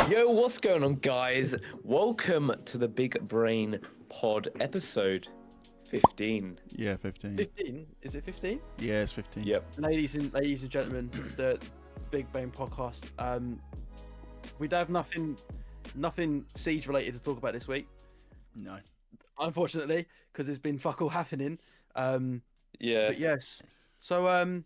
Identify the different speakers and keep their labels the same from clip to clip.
Speaker 1: Yo, what's going on, guys? Welcome to the Big Brain Pod episode 15.
Speaker 2: Yeah, 15.
Speaker 3: 15? Is it 15?
Speaker 2: Yeah, it's 15.
Speaker 1: Yep.
Speaker 3: Ladies and gentlemen, the Big Bang podcast. We don't have nothing siege related to talk about this week,
Speaker 2: No.
Speaker 3: unfortunately, because there's been fuck all happening.
Speaker 1: Yeah.
Speaker 3: But yes. So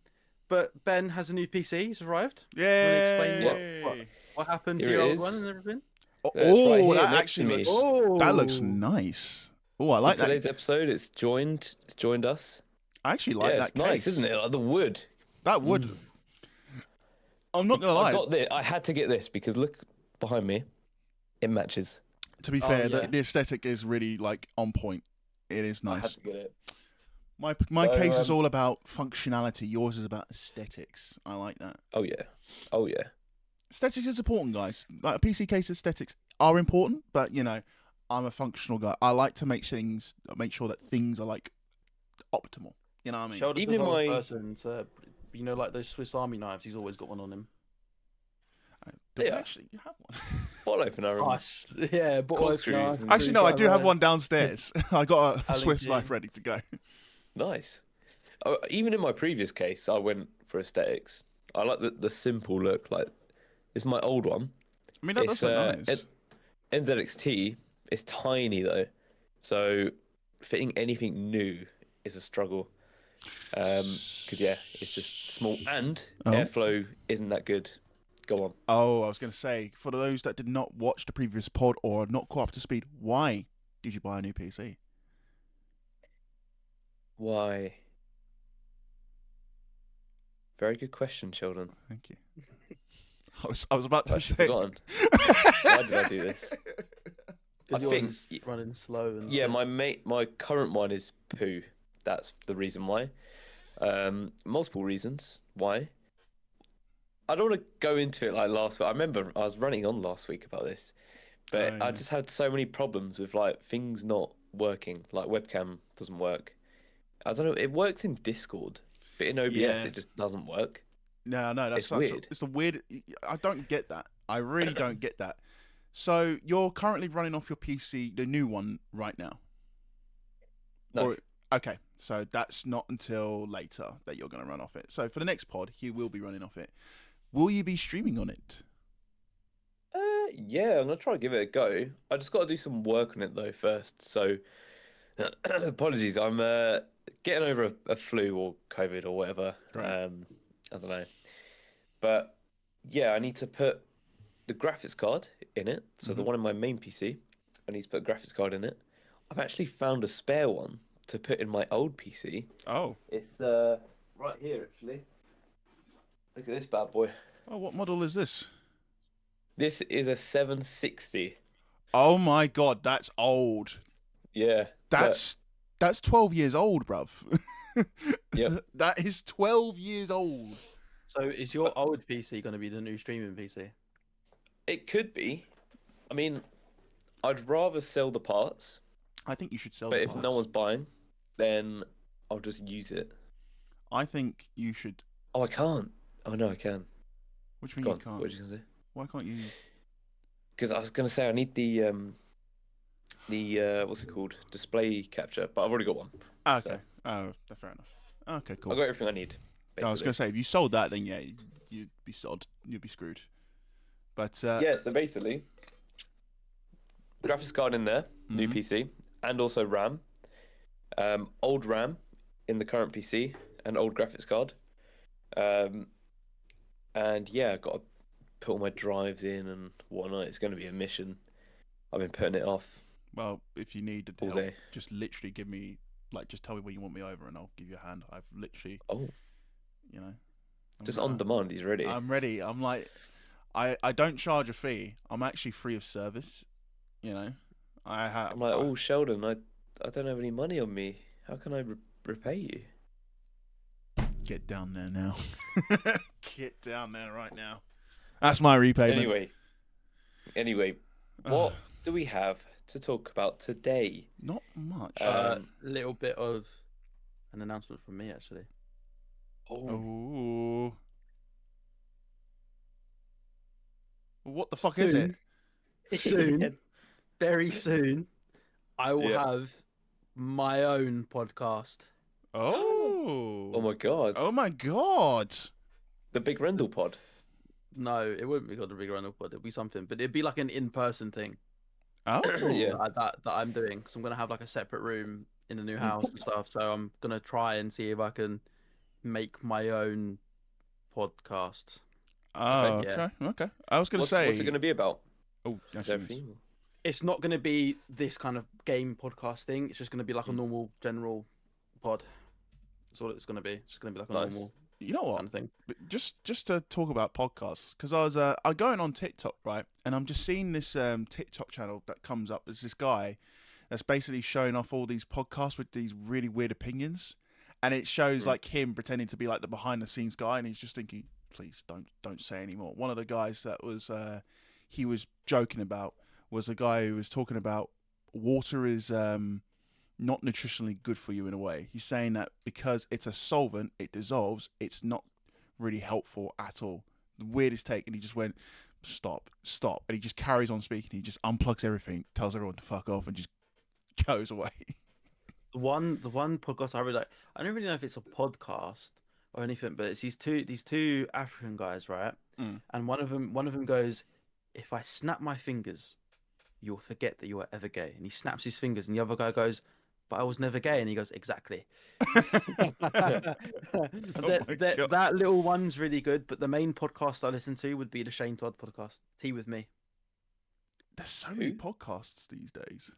Speaker 3: but Ben has a new PC. He's arrived.
Speaker 2: Yeah.
Speaker 3: Explain what happened to
Speaker 1: Here
Speaker 3: your
Speaker 1: it
Speaker 3: old
Speaker 1: is.
Speaker 3: one and everything.
Speaker 1: It's right here
Speaker 2: that
Speaker 1: next
Speaker 2: actually
Speaker 1: to me.
Speaker 2: looks.
Speaker 3: Oh,
Speaker 2: That looks nice. Oh, I like
Speaker 1: For
Speaker 2: that.
Speaker 1: today's episode, it's joined us.
Speaker 2: I actually like
Speaker 1: yeah,
Speaker 2: that
Speaker 1: it's nice,
Speaker 2: case.
Speaker 1: isn't it? Like the wood.
Speaker 2: That would. I'm not gonna
Speaker 1: I
Speaker 2: lie.
Speaker 1: got this. I had to get this because look behind me. It matches.
Speaker 2: To be fair,
Speaker 3: yeah.
Speaker 2: the aesthetic is really like on point. It is
Speaker 1: I had
Speaker 2: nice.
Speaker 1: to get it.
Speaker 2: My
Speaker 1: So,
Speaker 2: case is all about functionality. Yours is about aesthetics. I like that.
Speaker 1: Oh yeah. Oh yeah.
Speaker 2: Aesthetics is important, guys. Like a PC case, aesthetics are important, but you know, I'm a functional guy. I like to make sure that things are like optimal. You know what I mean?
Speaker 3: Sheldon's
Speaker 1: Even
Speaker 3: the
Speaker 1: in
Speaker 3: whole
Speaker 1: my-
Speaker 3: person to, like those Swiss Army knives. He's always got one on him.
Speaker 2: Do we
Speaker 1: Yeah.
Speaker 2: actually have one?
Speaker 1: Bottle opener. and-
Speaker 3: Nice. Yeah, but
Speaker 1: Corkscrew.
Speaker 2: Actually, no, I do have one downstairs. I got a
Speaker 3: Allen
Speaker 2: Swift
Speaker 3: King.
Speaker 2: knife ready to go.
Speaker 1: Nice. Oh, even in my previous case, I went for aesthetics. I like the simple look. Like, it's my old one.
Speaker 2: I mean, that does look nice.
Speaker 1: NZXT. It's tiny though, so fitting anything new is a struggle. Because yeah, it's just small and airflow isn't that good. Go on.
Speaker 2: Oh, I was going to say, for those that did not watch the previous pod or not caught up to speed, why did you buy a new PC?
Speaker 1: Why? Very good question, children.
Speaker 2: Thank you. I was about to
Speaker 1: I've
Speaker 2: say.
Speaker 1: forgotten. Why did I do this? I think
Speaker 3: running slow and
Speaker 1: yeah, my current one is poo. That's the reason why. Multiple reasons why. I don't want to go into it like last week. I remember I was running on last week about this, but I just had so many problems with like things not working. Like webcam doesn't work. I don't know. It works in Discord, but in OBS
Speaker 2: Yeah.
Speaker 1: it just doesn't work.
Speaker 2: No, that's
Speaker 1: It's weird.
Speaker 2: It's the weird. I don't get that. I really don't get that. So you're currently running off your PC, the new one, right now.
Speaker 1: No.
Speaker 2: Okay, so that's not until later that you're going to run off it. So for the next pod, he will be running off it. Will you be streaming on it?
Speaker 1: Yeah, I'm gonna try to give it a go. I just got to do some work on it though first. So apologies, I'm getting over a flu or COVID or whatever.
Speaker 2: Right.
Speaker 1: I don't know, but yeah, I need to put the graphics card in it. So the one in my main PC, I need to put a graphics card in it. I've actually found a spare one to put in my old PC.
Speaker 2: Oh.
Speaker 1: It's right here actually. Look at this bad boy.
Speaker 2: Oh, what model is this?
Speaker 1: This is a 760.
Speaker 2: Oh my god, that's old.
Speaker 1: Yeah.
Speaker 2: That's 12 years old, bruv.
Speaker 1: Yep.
Speaker 2: That is 12 years old.
Speaker 3: So is your old PC going to be the new streaming PC?
Speaker 1: It could be. I mean, I'd rather sell the parts,
Speaker 2: I think you should sell
Speaker 1: but
Speaker 2: the
Speaker 1: if no
Speaker 2: parts.
Speaker 1: one's buying, then I'll just use it.
Speaker 2: I think you should.
Speaker 1: Oh, I can't. Oh no, I can.
Speaker 2: Which mean
Speaker 1: Go
Speaker 2: you
Speaker 1: on.
Speaker 2: can't?
Speaker 1: What was you gonna say?
Speaker 2: Why can't you?
Speaker 1: Because I was gonna say I need the what's it called? Display capture, but I've already got one.
Speaker 2: Ah,
Speaker 1: So-
Speaker 2: okay. Oh, fair enough. Okay, cool.
Speaker 1: I've got everything I need.
Speaker 2: I was
Speaker 1: Basically.
Speaker 2: gonna say if you sold that, then yeah, you'd be sold. You'd be screwed. But
Speaker 1: Yeah, so basically, graphics card in there, new
Speaker 2: Mhm.
Speaker 1: PC, and also RAM. Old RAM in the current PC, and old graphics card. And yeah, I've got to put all my drives in and whatnot. It's going to be a mission. I've been putting it off
Speaker 2: well, if you need
Speaker 1: all
Speaker 2: help,
Speaker 1: day.
Speaker 2: just literally give me just tell me when you want me over, and I'll give you a hand. I've literally,
Speaker 1: Oh,
Speaker 2: you know,
Speaker 1: just on demand. He's ready.
Speaker 2: I'm ready. I'm like, I don't charge a fee. I'm actually free of service. You know,
Speaker 1: I'm like, oh, Sheldon, I don't have any money on me. How can I repay you?
Speaker 2: Get down there now. Get down there right now. That's my repayment.
Speaker 1: Anyway, what do we have to talk about today?
Speaker 2: Not much.
Speaker 3: A little bit of an announcement from me, actually.
Speaker 2: Oh. What the fuck is it?
Speaker 3: soon,
Speaker 1: Yeah.
Speaker 3: very soon, I will
Speaker 1: Yeah.
Speaker 3: have my own podcast.
Speaker 1: Oh
Speaker 2: Oh.
Speaker 1: my god.
Speaker 2: Oh my god.
Speaker 1: The Big Rendle pod.
Speaker 3: No, it wouldn't be called a Big Randall Pod. It'd be something, but it'd be like an in-person thing
Speaker 1: Yeah.
Speaker 2: Oh.
Speaker 3: that I'm doing. Because I'm gonna have like a separate room in the new house and stuff. So I'm gonna try and see if I can make my own podcast.
Speaker 2: Oh,
Speaker 3: Yeah.
Speaker 2: okay. Okay. I was gonna
Speaker 1: What's it
Speaker 2: say.
Speaker 1: going to be about?
Speaker 2: Oh,
Speaker 1: Is
Speaker 2: actually,
Speaker 1: everything?
Speaker 3: It's not gonna be this kind of game podcast thing. It's just gonna be like a normal general pod. That's all it's gonna be. It's just gonna be like a
Speaker 1: Nice.
Speaker 3: normal
Speaker 2: you know what?
Speaker 3: kind of thing.
Speaker 2: But just to talk about podcasts, because I'm going on TikTok, right, and I'm just seeing this TikTok channel that comes up. There's this guy that's basically showing off all these podcasts with these really weird opinions, and it shows like him pretending to be like the behind the scenes guy, and he's just thinking, please don't say any more. One of the guys that was he was joking about was a guy who was talking about water is not nutritionally good for you in a way. He's saying that because it's a solvent, it dissolves, it's not really helpful at all. The weirdest take, and he just went, stop, and he just carries on speaking. He just unplugs everything, tells everyone to fuck off, and just goes away.
Speaker 3: The one podcast I really like. I don't really know if it's a podcast or anything, but it's these two African guys, right?
Speaker 2: Mm.
Speaker 3: And one of them goes, "If I snap my fingers, you'll forget that you were ever gay." And he snaps his fingers, and the other guy goes, "But I was never gay." And he goes, "Exactly."
Speaker 2: God.
Speaker 3: That little one's really good, but the main podcast I listen to would be the Shane Todd podcast, Tea with Me.
Speaker 2: There's so many
Speaker 1: Who?
Speaker 2: podcasts these days.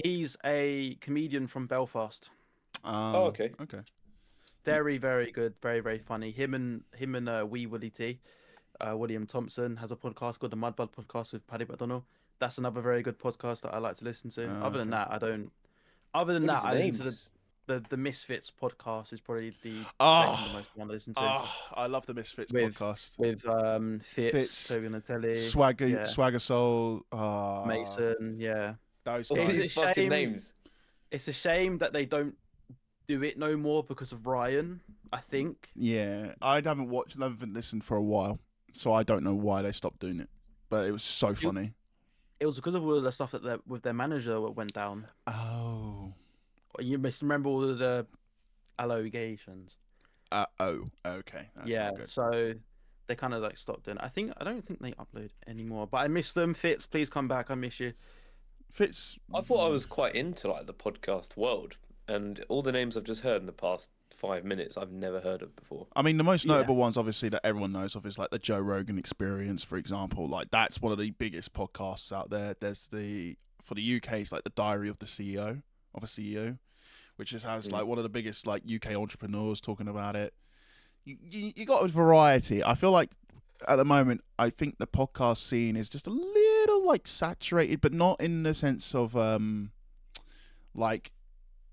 Speaker 3: He's a comedian from Belfast.
Speaker 1: Oh, okay.
Speaker 2: Okay.
Speaker 3: Very, very good. Very, very funny. Him and Wee Willie T. William Thompson has a podcast called the Mudblood Podcast with Paddy McDonnell. That's another very good podcast that I like to listen to. Other than
Speaker 2: Okay.
Speaker 3: that, I don't. Other than
Speaker 1: What is
Speaker 3: that,
Speaker 1: the
Speaker 3: I listen
Speaker 1: names?
Speaker 3: to the Misfits podcast. Is probably the
Speaker 2: Oh,
Speaker 3: second most one I listen to.
Speaker 2: I love the Misfits
Speaker 3: With-
Speaker 2: podcast.
Speaker 3: With
Speaker 2: Fitz,
Speaker 3: Fitz, Toby Natelli,
Speaker 2: Swagger, Swagger Soul,
Speaker 3: Mason. Yeah,
Speaker 2: those
Speaker 1: What's
Speaker 3: It's
Speaker 2: guys.
Speaker 3: a
Speaker 1: his fucking
Speaker 3: shame-
Speaker 1: names?
Speaker 3: it's a shame that they don't do it no more because of Ryan. I think.
Speaker 2: Yeah, I haven't listened for a while, so I don't know why they stopped doing it. But it was so funny.
Speaker 3: It was because of all of the stuff that with their manager that went down.
Speaker 2: Oh.
Speaker 3: You must remember all of the allegations.
Speaker 2: Okay. That's
Speaker 3: Yeah,
Speaker 2: not good.
Speaker 3: so they kind of like stopped doing it. I don't think they upload anymore, but I miss them. Fitz, please come back. I miss you.
Speaker 2: Fitz.
Speaker 1: I thought I was quite into like the podcast world, and all the names I've just heard in the past 5 minutes, I've never heard of before.
Speaker 2: I mean, the most
Speaker 3: Yeah.
Speaker 2: notable ones, obviously, that everyone knows of is like the Joe Rogan Experience, for example. Like that's one of the biggest podcasts out there. There's for the UK, it's like the Diary of the CEO of a CEO, which has like one of the biggest like UK entrepreneurs talking about it. You got a variety. I feel like at the moment, I think the podcast scene is just a little like saturated, but not in the sense of like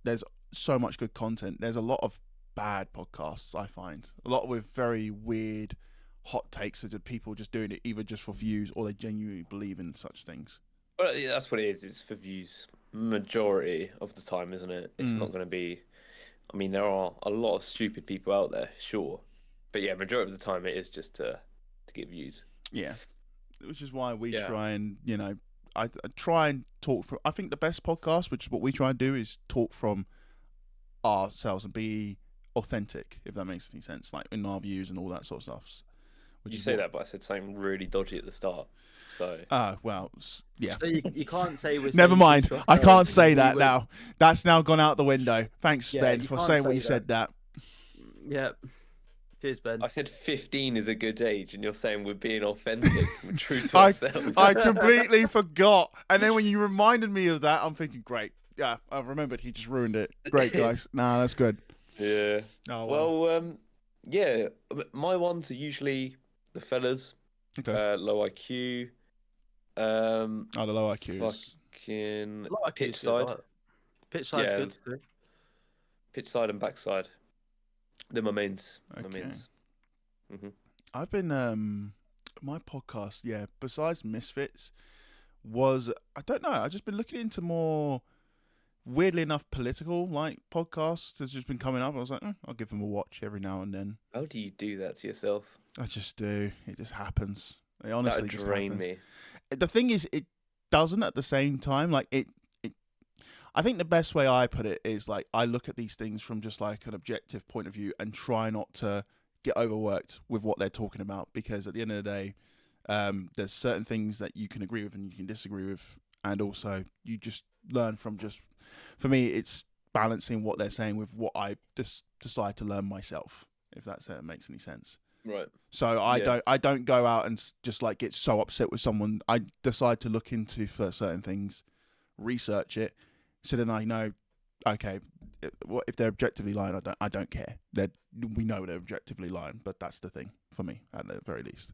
Speaker 2: there's so much good content. There's a lot of bad podcasts, I find. A lot with very weird hot takes of people just doing it either just for views or they genuinely believe in such things.
Speaker 1: But yeah, that's what it is. It's for views. Majority of the time, isn't it? It's not going to be. I mean, there are a lot of stupid people out there, sure, but yeah, majority of the time it is just to get views.
Speaker 2: Yeah, which is why we
Speaker 3: Yeah.
Speaker 2: try and I try and talk from. I think the best podcast, which is what we try and do, is talk from ourselves and be authentic, if that makes any sense, like in our views and all that sort of stuff.
Speaker 1: You say that, but I said something really dodgy at the start. So
Speaker 2: Yeah.
Speaker 3: So you can't say we're.
Speaker 2: Never
Speaker 3: saying
Speaker 2: mind.
Speaker 3: things
Speaker 2: I
Speaker 3: to
Speaker 2: can't
Speaker 3: ourselves,
Speaker 2: say
Speaker 3: we
Speaker 2: that
Speaker 3: would-
Speaker 2: now. That's now gone out the window. Thanks,
Speaker 3: Yeah,
Speaker 2: Ben,
Speaker 3: you
Speaker 2: for
Speaker 3: can't
Speaker 2: saying what
Speaker 3: say
Speaker 2: you said. That.
Speaker 3: Yeah. Cheers, Ben.
Speaker 1: I said 15 is a good age, and you're saying we're being authentic, we're true to
Speaker 2: I
Speaker 1: ourselves.
Speaker 2: I completely forgot, and then when you reminded me of that, I'm thinking, great. Yeah, I remembered. He just ruined it. Great, guys. Nah, that's good.
Speaker 1: Yeah.
Speaker 2: Oh,
Speaker 1: Well, yeah. My ones are usually the fellas,
Speaker 2: okay.
Speaker 1: low IQ,
Speaker 2: Oh, the low IQs.
Speaker 1: fucking
Speaker 3: I like
Speaker 1: pitch
Speaker 3: it,
Speaker 1: side,
Speaker 3: Pitch side's
Speaker 1: Yeah.
Speaker 3: good too.
Speaker 1: pitch side and backside. They're my mains. My
Speaker 2: Okay.
Speaker 1: mains.
Speaker 2: I've been my podcast, yeah, besides Misfits, was I don't know, I've just been looking into more weirdly enough political like podcasts that's just been coming up. I was like, I'll give them a watch every now and then.
Speaker 1: How do you do that to yourself?
Speaker 2: I just do. It just happens. It honestly
Speaker 1: That would
Speaker 2: just
Speaker 1: drain
Speaker 2: happens.
Speaker 1: me.
Speaker 2: The thing is, doesn't at the same time. Like it. I think the best way I put it is like I look at these things from just like an objective point of view and try not to get overworked with what they're talking about, because at the end of the day, there's certain things that you can agree with and you can disagree with, and also you just learn from just. For me, it's balancing what they're saying with what I just decide to learn myself, if that makes any sense.
Speaker 1: Right.
Speaker 2: So I don't go out and just like get so upset with someone. I decide to look into for certain things, research it, so then I know, okay, if they're objectively lying, I don't care. We know they're objectively lying, but that's the thing for me at the very least.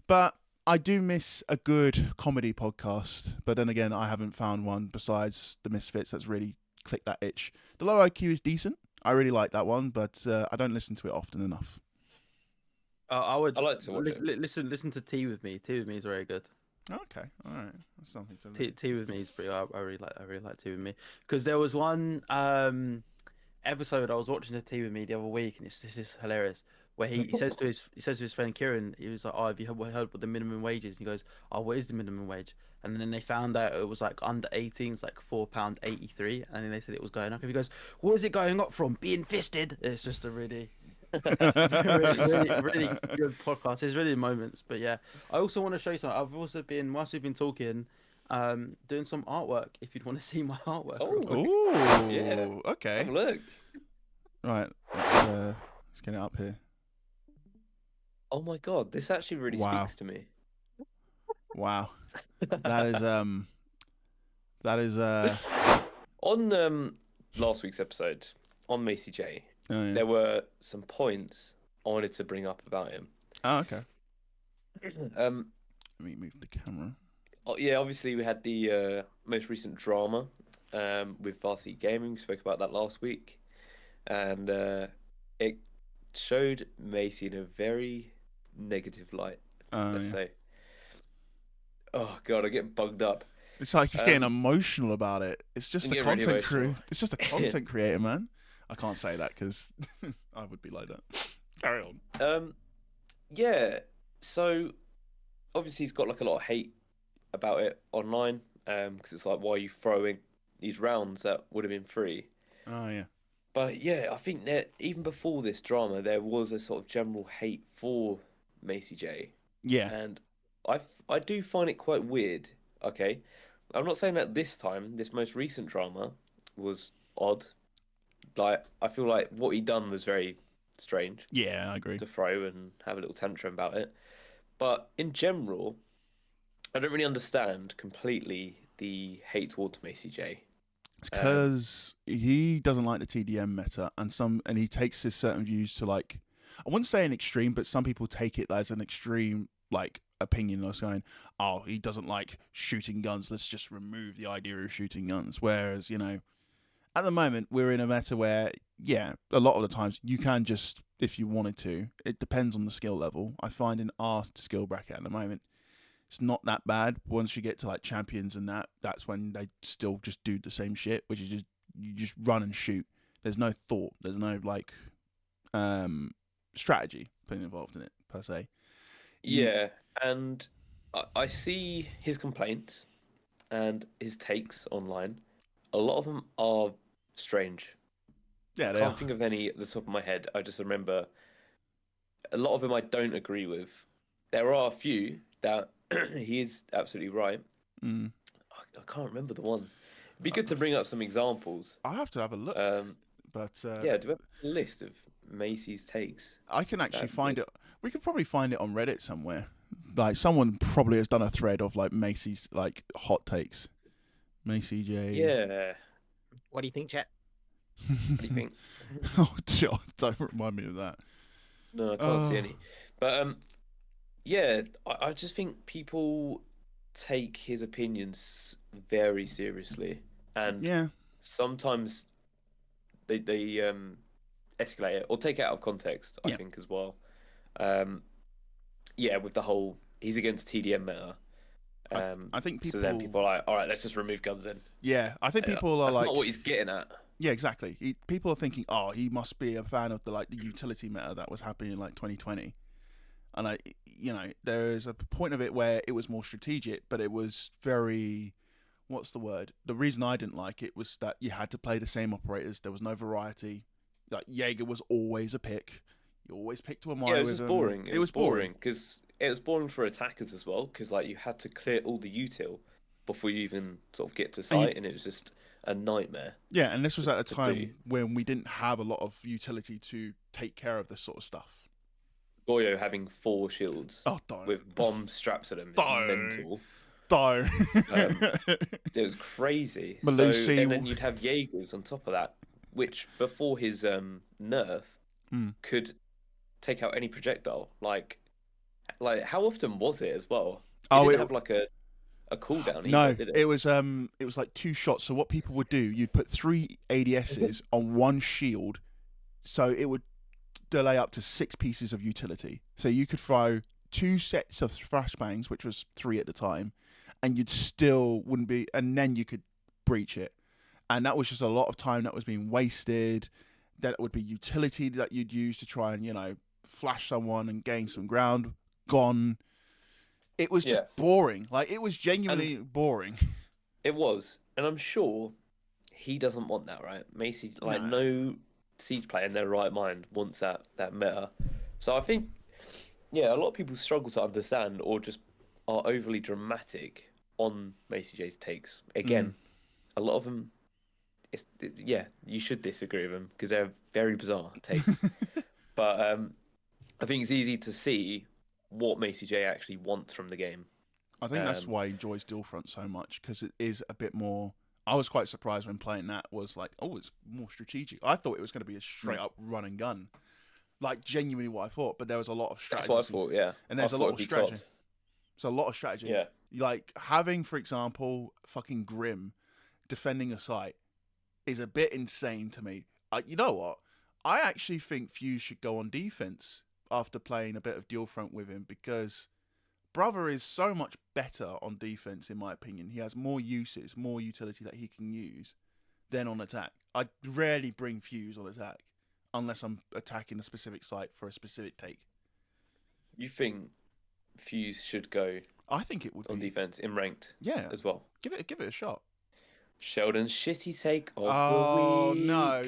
Speaker 2: But I do miss a good comedy podcast. But then again, I haven't found one besides The Misfits that's really clicked that itch. The Low IQ is decent. I really like that one, but I don't listen to it often enough.
Speaker 3: I would.
Speaker 1: I like to watch it.
Speaker 3: Listen to Tea with Me. Tea with Me is very good.
Speaker 2: Okay, all right, that's something to.
Speaker 3: Tea with Me is pretty. I really like Tea with Me, because there was one episode I was watching the Tea with Me the other week, and this is hilarious. Where he says to his friend Kieran, he was like, "Oh, have you heard what the minimum wage is?" And he goes, "Oh, what is the minimum wage?" And then they found out it was like under 18, it's like £4.83, and then they said it was going up. He goes, "What is it going up from? Being fisted?" It's just a really really good podcast. There's really moments, but yeah, I also want to show you something. I've also been, whilst we've been talking, doing some artwork. If you'd want to see my artwork.
Speaker 1: Oh,
Speaker 2: ooh,
Speaker 1: yeah.
Speaker 2: Okay.
Speaker 1: Have a look.
Speaker 2: Right, let's get it up here.
Speaker 1: Oh my god, this actually really speaks to me.
Speaker 2: Wow, that is
Speaker 1: On last week's episode on Macy J, there were some points I wanted to bring up about him.
Speaker 2: Oh, okay. Let me move the camera.
Speaker 1: Yeah, obviously we had the most recent drama with Varsity Gaming. We spoke about that last week, and it showed Macy in a very negative light. Let's say. Oh god, I get bugged up.
Speaker 2: It's like he's getting emotional about it. It's just a content crew. It's just a content creator, man. I can't say that because I would be like that. Carry on.
Speaker 1: Yeah. So obviously he's got like a lot of hate about it online. Because it's like, why are you throwing these rounds that would have been free?
Speaker 2: Oh yeah.
Speaker 1: But yeah, I think that even before this drama, there was a sort of general hate for Macy J.
Speaker 2: Yeah.
Speaker 1: And I do find it quite weird. Okay, I'm not saying that this time, this most recent drama, was odd. Like, I feel like what he done was very strange.
Speaker 2: Yeah, I agree.
Speaker 1: To throw and have a little tantrum about it. But in general, I don't really understand completely the hate towards Macy J.
Speaker 2: It's because he doesn't like the TDM meta, and he takes his certain views to, like, I wouldn't say an extreme, but some people take it as an extreme, like, opinion. Of going, oh, he doesn't like shooting guns, let's just remove the idea of shooting guns. Whereas, you know, at the moment we're in a meta where, yeah, a lot of the times you can just, if you wanted to, it depends on the skill level. I find in our skill bracket at the moment, it's not that bad. Once you get to like champions and that's when they still just do the same shit, which is you just run and shoot. There's no thought. There's no like strategy being involved in it per se.
Speaker 1: Yeah, and I see his complaints and his takes online. A lot of them are strange.
Speaker 2: Yeah,
Speaker 1: I can't think of any at the top of my head. I just remember a lot of them I don't agree with. There are a few that he is absolutely right.
Speaker 2: Mm.
Speaker 1: I can't remember the ones. It'd be good to bring up some examples.
Speaker 2: I'll have to have a look. But
Speaker 1: yeah, do we have a list of Macy's takes?
Speaker 2: I can actually find it. We could probably find it on Reddit somewhere. Like someone probably has done a thread of like Macy's like hot takes. Macy J.
Speaker 1: Yeah.
Speaker 4: What do you think, chat?
Speaker 1: What do you think?
Speaker 2: Oh, God, don't remind me of that.
Speaker 1: No, I can't see any. But yeah, I just think people take his opinions very seriously, and
Speaker 2: yeah,
Speaker 1: sometimes they escalate it or take it out of context. I think as well. Yeah, with the whole he's against TDM meta.
Speaker 2: I think people.
Speaker 1: So then people are like, all right, let's just remove guns then.
Speaker 2: Yeah, I think people are
Speaker 1: that's
Speaker 2: like.
Speaker 1: That's not what he's getting at.
Speaker 2: Yeah, exactly. People are thinking, oh, he must be a fan of the utility meta that was happening in like 2020. And there's a point of it where it was more strategic, but it was very, what's the word? The reason I didn't like it was that you had to play the same operators. There was no variety. Like Jaeger was always a pick. You always picked one
Speaker 1: Yeah, it
Speaker 2: with
Speaker 1: was just
Speaker 2: him.
Speaker 1: boring.
Speaker 2: It was boring
Speaker 1: because it was boring for attackers as well. Because like you had to clear all the util before you even sort of get to site, and it was just a nightmare.
Speaker 2: Yeah, and this was at a
Speaker 1: to
Speaker 2: time
Speaker 1: do.
Speaker 2: when we didn't have a lot of utility to take care of this sort of stuff.
Speaker 1: Goyo having 4 shields
Speaker 2: Don't.
Speaker 1: with bombs strapped to them is
Speaker 2: Don't.
Speaker 1: mental.
Speaker 2: Don't.
Speaker 1: It was crazy.
Speaker 2: Malusi.
Speaker 1: So, and then you'd have Jaegers on top of that, which before his nerf could take out any projectile. Like how often was it as well? It didn't have like a cooldown either,
Speaker 2: no,
Speaker 1: did it?
Speaker 2: it was like 2 shots. So what people would do, you'd put 3 ADSs on 1 shield, so it would delay up to 6 pieces of utility. So you could throw 2 sets of flashbangs, which was 3 at the time, and you'd still wouldn't be, and then you could breach it. And that was just a lot of time that was being wasted. That would be utility that you'd use to try and, flash someone and gain some ground. Gone. It was just boring. Like, it was genuinely boring.
Speaker 1: It was. And I'm sure he doesn't want that, right? Macy, no Siege player in their right mind wants that meta. So I think, a lot of people struggle to understand or just are overly dramatic on Macy J's takes. Again, a lot of them, you should disagree with them because they're very bizarre takes. But I think it's easy to see what Macy J actually wants from the game.
Speaker 2: I think that's why he enjoys Dual Front so much, because it is a bit more. I was quite surprised when playing that, was like, oh, it's more strategic. I thought it was going to be a straight up run and gun, like genuinely what I thought. But there was a lot of strategy.
Speaker 1: That's what I thought, yeah.
Speaker 2: And there's a lot of strategy. It's a lot of strategy.
Speaker 1: Yeah.
Speaker 2: Like having, for example, fucking Grim defending a site is a bit insane to me. You know what? I actually think Fuse should go on defense after playing a bit of Dual Front with him, because Brother is so much better on defense, in my opinion. He has more uses, more utility that he can use than on attack. I rarely bring Fuse on attack unless I'm attacking a specific site for a specific take.
Speaker 1: You think Fuse should go?
Speaker 2: I think it would
Speaker 1: on defense in ranked.
Speaker 2: Yeah,
Speaker 1: as well.
Speaker 2: Give it a shot.
Speaker 1: Sheldon's shitty take of the week.
Speaker 2: No,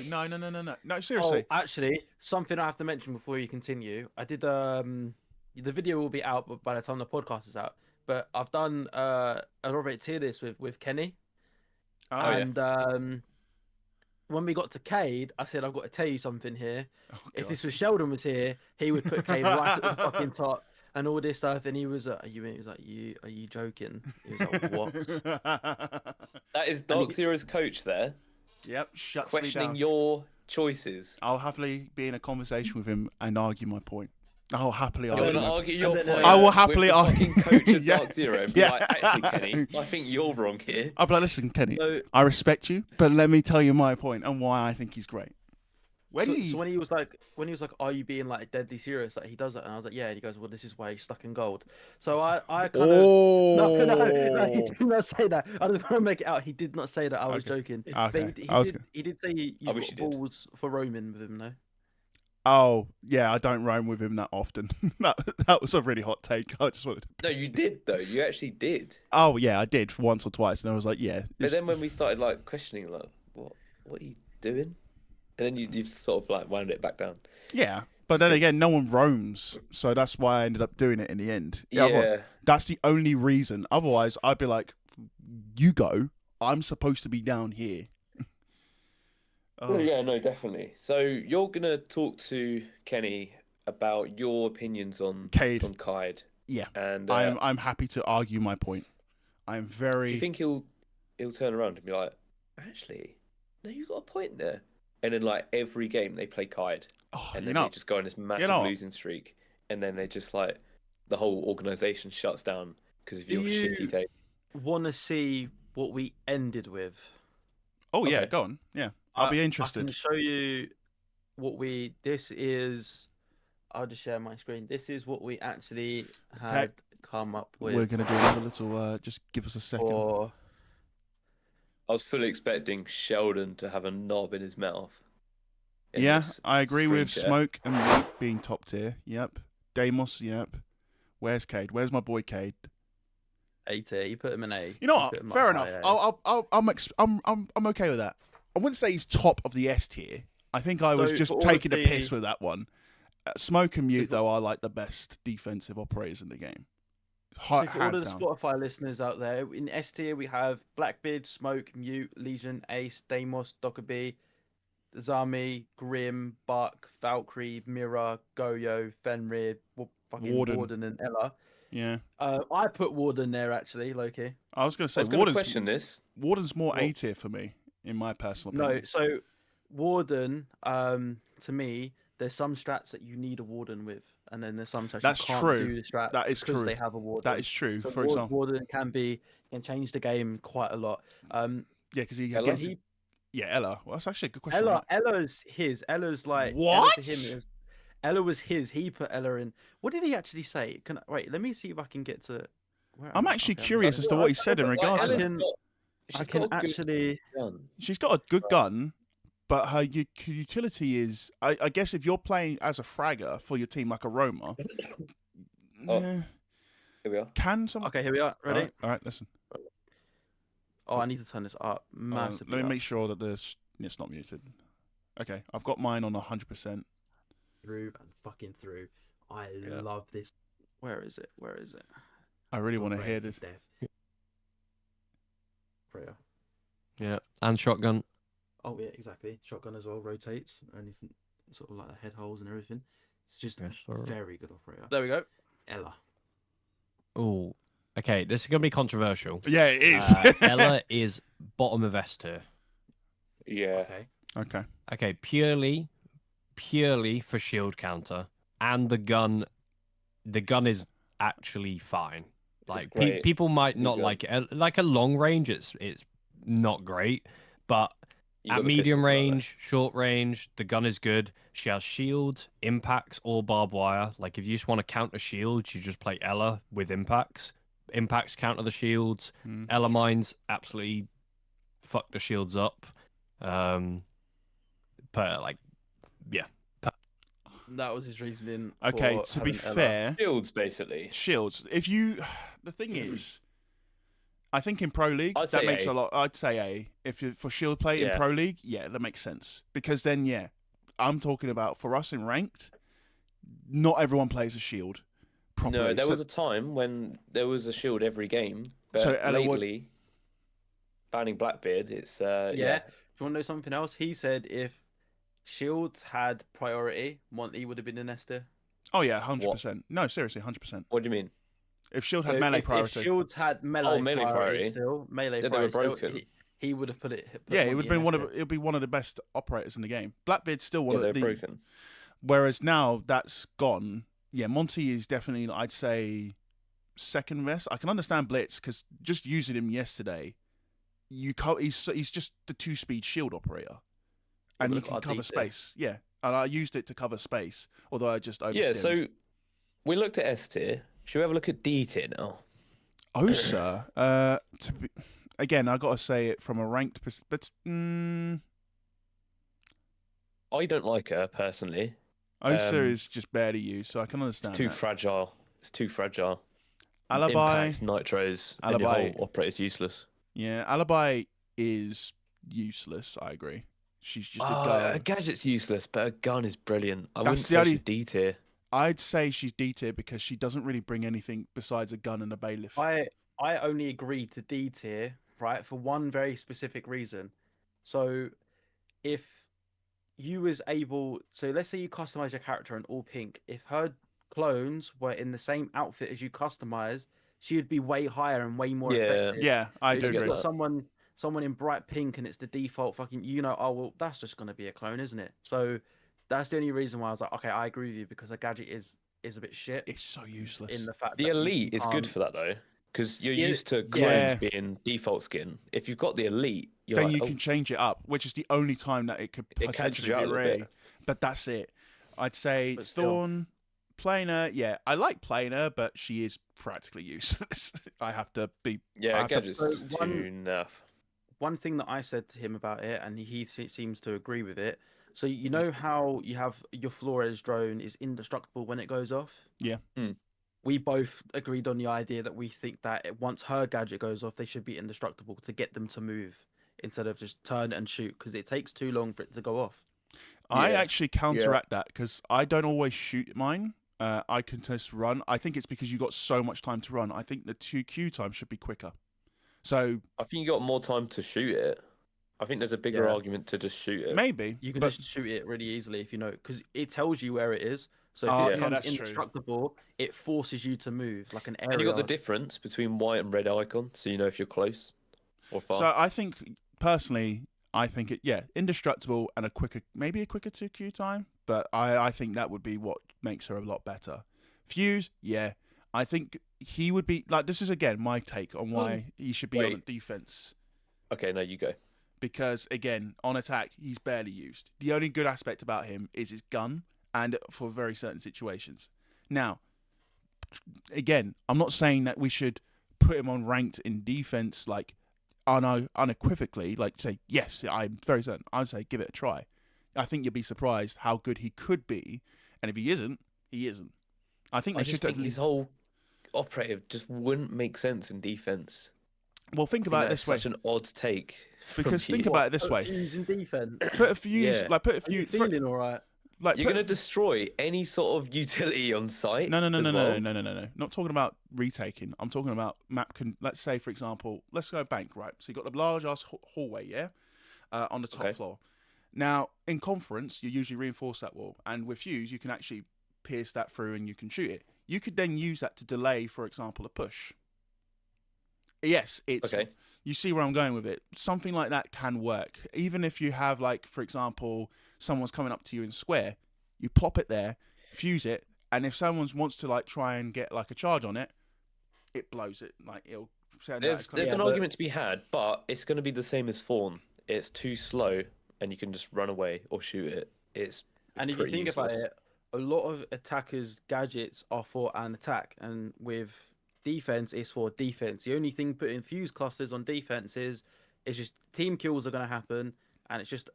Speaker 2: seriously.
Speaker 3: Oh, actually, something I have to mention before you continue. I did the video will be out by the time the podcast is out. But I've done a little bit tier list with Kenny. When we got to Cade, I said, I've got to tell you something here. If this was Sheldon was here, he would put Cade right at the fucking top and all this stuff. And he was are you joking? He was like, what?
Speaker 1: That is Dark Zero's coach there.
Speaker 2: Yep, shuts
Speaker 1: questioning
Speaker 2: me down.
Speaker 1: your choices.
Speaker 2: I'll happily be in a conversation with him and argue my point. I'll happily
Speaker 1: argue your point.
Speaker 2: I will happily
Speaker 1: argue. Coach of
Speaker 2: Yeah.
Speaker 1: Dark Zero and be like, actually, Kenny, I think you're wrong here.
Speaker 2: I'll be like, listen, Kenny, I respect you, but let me tell you my point and why I think he's great.
Speaker 3: So when he was like, are you being like deadly serious? Like he does that, and I was like, yeah. And he goes, well, this is why he's stuck in gold. So I kind of no, he did not say that. I just want to make it out. He did not say that. I was joking.
Speaker 2: Okay.
Speaker 3: But he did say you've got balls for roaming with him, no?
Speaker 2: Oh yeah, I don't roam with him that often. that was a really hot take. I just wanted to.
Speaker 1: No, you did though. You actually did.
Speaker 2: Oh yeah, I did once or twice, and I was like, yeah.
Speaker 1: But then when we started like questioning, like, what are you doing? And then you sort of like wound it back down.
Speaker 2: Yeah, but then again, no one roams, so that's why I ended up doing it in the end.
Speaker 1: Yeah.
Speaker 2: That's the only reason. Otherwise, I'd be like, you go. I'm supposed to be down here.
Speaker 1: Oh. Yeah, no, definitely. So you're gonna talk to Kenny about your opinions on
Speaker 2: Cade.
Speaker 1: On Cade.
Speaker 2: Yeah,
Speaker 1: and
Speaker 2: I'm happy to argue my point. I'm very.
Speaker 1: Do you think he'll turn around and be like, actually, no, you got a point there? And then like every game they play Cade, and then they just go on this massive losing streak, and then they just like the whole organization shuts down because of your shitty take.
Speaker 3: Want to see what we ended with?
Speaker 2: Oh yeah, go on. Yeah. I'll be interested.
Speaker 3: I can show you what this is. I'll just share my screen. This is what we actually had come up with.
Speaker 2: We're going to do another little, just give us a second.
Speaker 1: I was fully expecting Sheldon to have a knob in his mouth.
Speaker 2: Yeah, I agree with Smoke and Meat being top tier. Yep. Deimos, yep. Where's Cade? Where's my boy Cade?
Speaker 3: A tier. You put him in A.
Speaker 2: You know
Speaker 3: You
Speaker 2: what?
Speaker 3: put him
Speaker 2: Fair
Speaker 3: up
Speaker 2: enough.
Speaker 3: high A.
Speaker 2: I'm okay with that. I wouldn't say he's top of the S tier. I think I was
Speaker 3: So,
Speaker 2: just
Speaker 3: for all
Speaker 2: taking
Speaker 3: of
Speaker 2: a piss
Speaker 3: the-
Speaker 2: with that one. Smoke and Mute,
Speaker 3: for-
Speaker 2: though, are like the best defensive operators in the game.
Speaker 3: So for all
Speaker 2: Hands
Speaker 3: of the
Speaker 2: down.
Speaker 3: Spotify listeners out there, in S tier we have Blackbeard, Smoke, Mute, Legion, Ace, Deimos, Dockerby, Zami, Grim, Buck, Valkyrie, Mira, Goyo, Fenrir, fucking
Speaker 2: Warden.
Speaker 3: Warden and Ella.
Speaker 2: Yeah.
Speaker 3: I put Warden there actually, Loki.
Speaker 2: I was going to say,
Speaker 1: I was going to question this.
Speaker 2: Warden's more
Speaker 3: What?
Speaker 2: A tier for me, in my personal
Speaker 3: No,
Speaker 2: opinion.
Speaker 3: so Warden, to me, there's some strats that you need a Warden with, and then there's some strats
Speaker 2: That's
Speaker 3: you can't
Speaker 2: true.
Speaker 3: do the strat
Speaker 2: That is
Speaker 3: because
Speaker 2: true.
Speaker 3: they have a Warden.
Speaker 2: That is true.
Speaker 3: So
Speaker 2: For example,
Speaker 3: Warden can change the game quite a lot.
Speaker 2: yeah, because he
Speaker 1: Ella?
Speaker 2: gets. Yeah, Ella. Well, that's actually a good question.
Speaker 3: Ella's his. Ella's like
Speaker 2: What?
Speaker 3: Ella, to him is, Ella was his. He put Ella in. What did he actually say? Wait? Let me see if I can get to. Where
Speaker 2: I'm
Speaker 3: am I?
Speaker 2: actually
Speaker 3: Okay,
Speaker 2: curious as to what he said in regards to
Speaker 3: Ella
Speaker 2: that.
Speaker 3: can- I can actually.
Speaker 1: Gun.
Speaker 2: She's got a good gun, but her utility is. I guess if you're playing as a fragger for your team like a Roma,
Speaker 1: Oh.
Speaker 2: eh,
Speaker 1: Here we are.
Speaker 2: can someone?
Speaker 3: Okay, here we are. Ready?
Speaker 2: All right, listen.
Speaker 3: Oh, I need to turn this up massively.
Speaker 2: Let me make sure that it's not muted. Okay, I've got mine on 100%.
Speaker 3: Through and fucking through. I
Speaker 1: Yeah.
Speaker 3: love this. Where is it? Where is it?
Speaker 2: I really want to hear
Speaker 3: Great
Speaker 2: this.
Speaker 3: death. Prayer.
Speaker 4: Yeah, and shotgun.
Speaker 3: Oh yeah, exactly. Shotgun as well rotates, anything sort of like the head holes and everything. It's just
Speaker 4: Yes, sir.
Speaker 3: very good operator. There we go. Ella.
Speaker 4: Oh, okay. This is gonna be controversial.
Speaker 2: Yeah, it is.
Speaker 4: Ella is bottom of S tier.
Speaker 1: Yeah.
Speaker 3: Okay.
Speaker 2: Okay.
Speaker 4: Okay, purely for shield counter, and the gun is actually fine. Like
Speaker 1: great.
Speaker 4: people might
Speaker 1: It's a good
Speaker 4: not
Speaker 1: gun.
Speaker 4: like it. Like a long range, it's not great, but
Speaker 1: You got
Speaker 4: at
Speaker 1: the
Speaker 4: medium
Speaker 1: pistol for that, though.
Speaker 4: range, short range, the gun is good. She has shield, impacts, or barbed wire. Like if you just want to counter shields, you just play Ella with impacts. Impacts counter the shields. Ella mines absolutely fuck the shields up. But like, yeah.
Speaker 3: That was his reasoning.
Speaker 2: Okay,
Speaker 3: for
Speaker 2: to be
Speaker 3: having Ella.
Speaker 2: fair,
Speaker 1: Shields, basically.
Speaker 2: shields. If you, the thing is, I think in Pro League
Speaker 1: I'd
Speaker 2: that
Speaker 1: say
Speaker 2: makes
Speaker 1: A.
Speaker 2: a lot. I'd say A. If you for shield play in
Speaker 1: Yeah.
Speaker 2: Pro League, yeah, that makes sense because then yeah, I'm talking about for us in ranked. Not everyone plays a shield properly.
Speaker 1: No, there
Speaker 2: so,
Speaker 1: was a time when there was a shield every game, but
Speaker 2: So Ella would-
Speaker 1: lately, banning Blackbeard, it's
Speaker 3: Yeah. Do you want to know something else? He said if shields had priority, Monty would have been in Esther.
Speaker 2: oh yeah, 100%. No, seriously, 100%.
Speaker 1: What do you mean?
Speaker 2: If shield
Speaker 3: So
Speaker 2: had melee
Speaker 3: if
Speaker 2: priority,
Speaker 3: shields had melee,
Speaker 1: melee priority.
Speaker 3: still, melee
Speaker 1: Yeah, they were
Speaker 3: priority still,
Speaker 1: broken.
Speaker 3: he would have put it.
Speaker 2: yeah, it
Speaker 3: Monty
Speaker 2: would
Speaker 3: in
Speaker 2: been one of
Speaker 3: Esther.
Speaker 2: it would be one of the best operators in the game. Blackbeard's still one
Speaker 1: Yeah, they're
Speaker 2: of the.
Speaker 1: broken.
Speaker 2: Whereas now that's gone. Yeah, Monty is definitely, I'd say, second best. I can understand Blitz because just using him yesterday, he's just the 2-speed shield operator, and
Speaker 3: but
Speaker 2: you
Speaker 3: look
Speaker 2: can
Speaker 3: what I
Speaker 2: cover
Speaker 3: did there.
Speaker 2: space. Yeah, and I used it to cover space, although I just overstimmed.
Speaker 1: Yeah, so we looked at S tier. Should we have a look at D tier now?
Speaker 2: Oh, sir. Again, I gotta say it from a ranked perspective.
Speaker 1: I don't like her personally.
Speaker 2: Osa is just barely used, so I can
Speaker 1: It's
Speaker 2: understand
Speaker 1: too
Speaker 2: that.
Speaker 1: fragile. It's too fragile.
Speaker 2: Alibi,
Speaker 1: Impacts, nitros, and your
Speaker 2: Alibi.
Speaker 1: whole operator's useless.
Speaker 2: yeah, Alibi is useless. I agree. She's just a gun.
Speaker 1: Her gadget's useless, but her gun is brilliant. I
Speaker 2: That's
Speaker 1: wouldn't
Speaker 2: the
Speaker 1: say
Speaker 2: only-
Speaker 1: she's D tier.
Speaker 2: I'd say she's D tier because she doesn't really bring anything besides a gun and a bailiff.
Speaker 3: I only agreed to D tier, right, for one very specific reason. So if you was able, so let's say you customize your character in all pink. If her clones were in the same outfit as you customize, she would be way higher and way more
Speaker 1: Yeah.
Speaker 3: effective.
Speaker 2: Yeah, I
Speaker 3: If
Speaker 2: do
Speaker 3: you've
Speaker 2: agree.
Speaker 3: got
Speaker 1: that.
Speaker 3: someone in bright pink and it's the default fucking, oh well, that's just gonna be a clone, isn't it? So that's the only reason why I was like, okay, I agree with you because her gadget is a bit shit
Speaker 2: It's so useless.
Speaker 3: in the fact
Speaker 1: The
Speaker 3: that you
Speaker 1: elite is good
Speaker 3: can't-
Speaker 1: for that though, because you're
Speaker 3: Yeah,
Speaker 1: used to
Speaker 2: yeah.
Speaker 1: clones being default skin. If you've got the elite, you're
Speaker 2: Then
Speaker 1: like,
Speaker 2: you
Speaker 1: oh,
Speaker 2: can change it up, which is the only time that it could
Speaker 1: It cancels
Speaker 2: potentially
Speaker 1: you out
Speaker 2: be
Speaker 1: a little
Speaker 2: Ray.
Speaker 1: bit.
Speaker 2: But that's it. I'd say
Speaker 3: But still.
Speaker 2: Thorn, Planer, yeah, I like Planer, but she is practically useless. I have to be. I
Speaker 1: yeah,
Speaker 2: have to-
Speaker 1: gadget's
Speaker 3: So
Speaker 1: just
Speaker 3: one-
Speaker 1: too naff.
Speaker 3: One thing that I said to him about it, and he seems to agree with it. So you know how you have your Flores drone is indestructible when it goes off?
Speaker 2: Yeah.
Speaker 3: We both agreed on the idea that we think that once her gadget goes off, they should be indestructible to get them to move instead of just turn and shoot because it takes too long for it to go off.
Speaker 2: I
Speaker 1: Yeah.
Speaker 2: actually counteract that because I don't always shoot mine. I can just run. I think it's because you got so much time to run. I think the 2Q time should be quicker. So
Speaker 1: I think you got more time to shoot it. I think there's a bigger
Speaker 3: Yeah.
Speaker 1: argument to just shoot it.
Speaker 2: maybe
Speaker 3: You can
Speaker 2: but
Speaker 3: just shoot it really easily if you know, because it tells you where it is. So if
Speaker 2: Oh,
Speaker 3: it
Speaker 2: yeah,
Speaker 3: becomes
Speaker 2: that's true.
Speaker 3: indestructible, it forces you to move like an area.
Speaker 1: And you got the difference between white and red icon, so you know if you're close or far.
Speaker 2: So I think personally, I think it indestructible and maybe a quicker 2Q time. But I think that would be what makes her a lot better. Fuse, yeah. I think he would be like, this is again my take on why he should be on
Speaker 1: Wait.
Speaker 2: defense.
Speaker 1: Okay, no, you go.
Speaker 2: Because again, on attack, he's barely used. The only good aspect about him is his gun, and for very certain situations. Now, again, I'm not saying that we should put him on ranked in defense like unequivocally, like say, yes, I'm very certain. I'd say give it a try. I think you'll be surprised how good he could be, and if he isn't, he isn't. I think
Speaker 1: I
Speaker 2: they
Speaker 1: just
Speaker 2: should.
Speaker 1: think his whole operative just wouldn't make sense in defense.
Speaker 2: Well, think
Speaker 1: I think
Speaker 2: about it
Speaker 1: that's
Speaker 2: this way.
Speaker 1: such an odd take. from
Speaker 2: Because think
Speaker 1: you.
Speaker 2: about it this
Speaker 3: Put
Speaker 2: way.
Speaker 3: Fuse in defense.
Speaker 2: Put a fuse,
Speaker 1: Yeah.
Speaker 2: like put a
Speaker 3: Are you
Speaker 2: fuse.
Speaker 3: feeling all right?
Speaker 2: Like
Speaker 1: You're
Speaker 2: put
Speaker 1: gonna destroy any sort of utility on site.
Speaker 2: No.
Speaker 1: as well?
Speaker 2: No. Not talking about retaking. I'm talking about map. Let's say, for example, let's go bank, right? So you got the large ass hallway, yeah, on the top
Speaker 1: Okay.
Speaker 2: floor. Now, in conference, you usually reinforce that wall, and with fuse, you can actually pierce that through and you can shoot it. You could then use that to delay, for example, a push. Yes, it's
Speaker 1: Okay.
Speaker 2: You see where I'm going with it. Something like that can work. Even if you have, like, for example, someone's coming up to you in square, you plop it there, fuse it, and if someone wants to like try and get like a charge on it, it blows it. Like it'll send
Speaker 1: There's
Speaker 2: that.
Speaker 1: an
Speaker 3: but-
Speaker 1: argument to be had, but it's going to be the same as Fawn. It's too slow, and you can just run away or shoot it. It's
Speaker 3: And if you
Speaker 1: pretty
Speaker 3: think
Speaker 1: useless.
Speaker 3: about it, a lot of attackers' gadgets are for an attack, and with defense, it's for defense. The only thing putting fuse clusters on defense is just team kills are going to happen, and it's just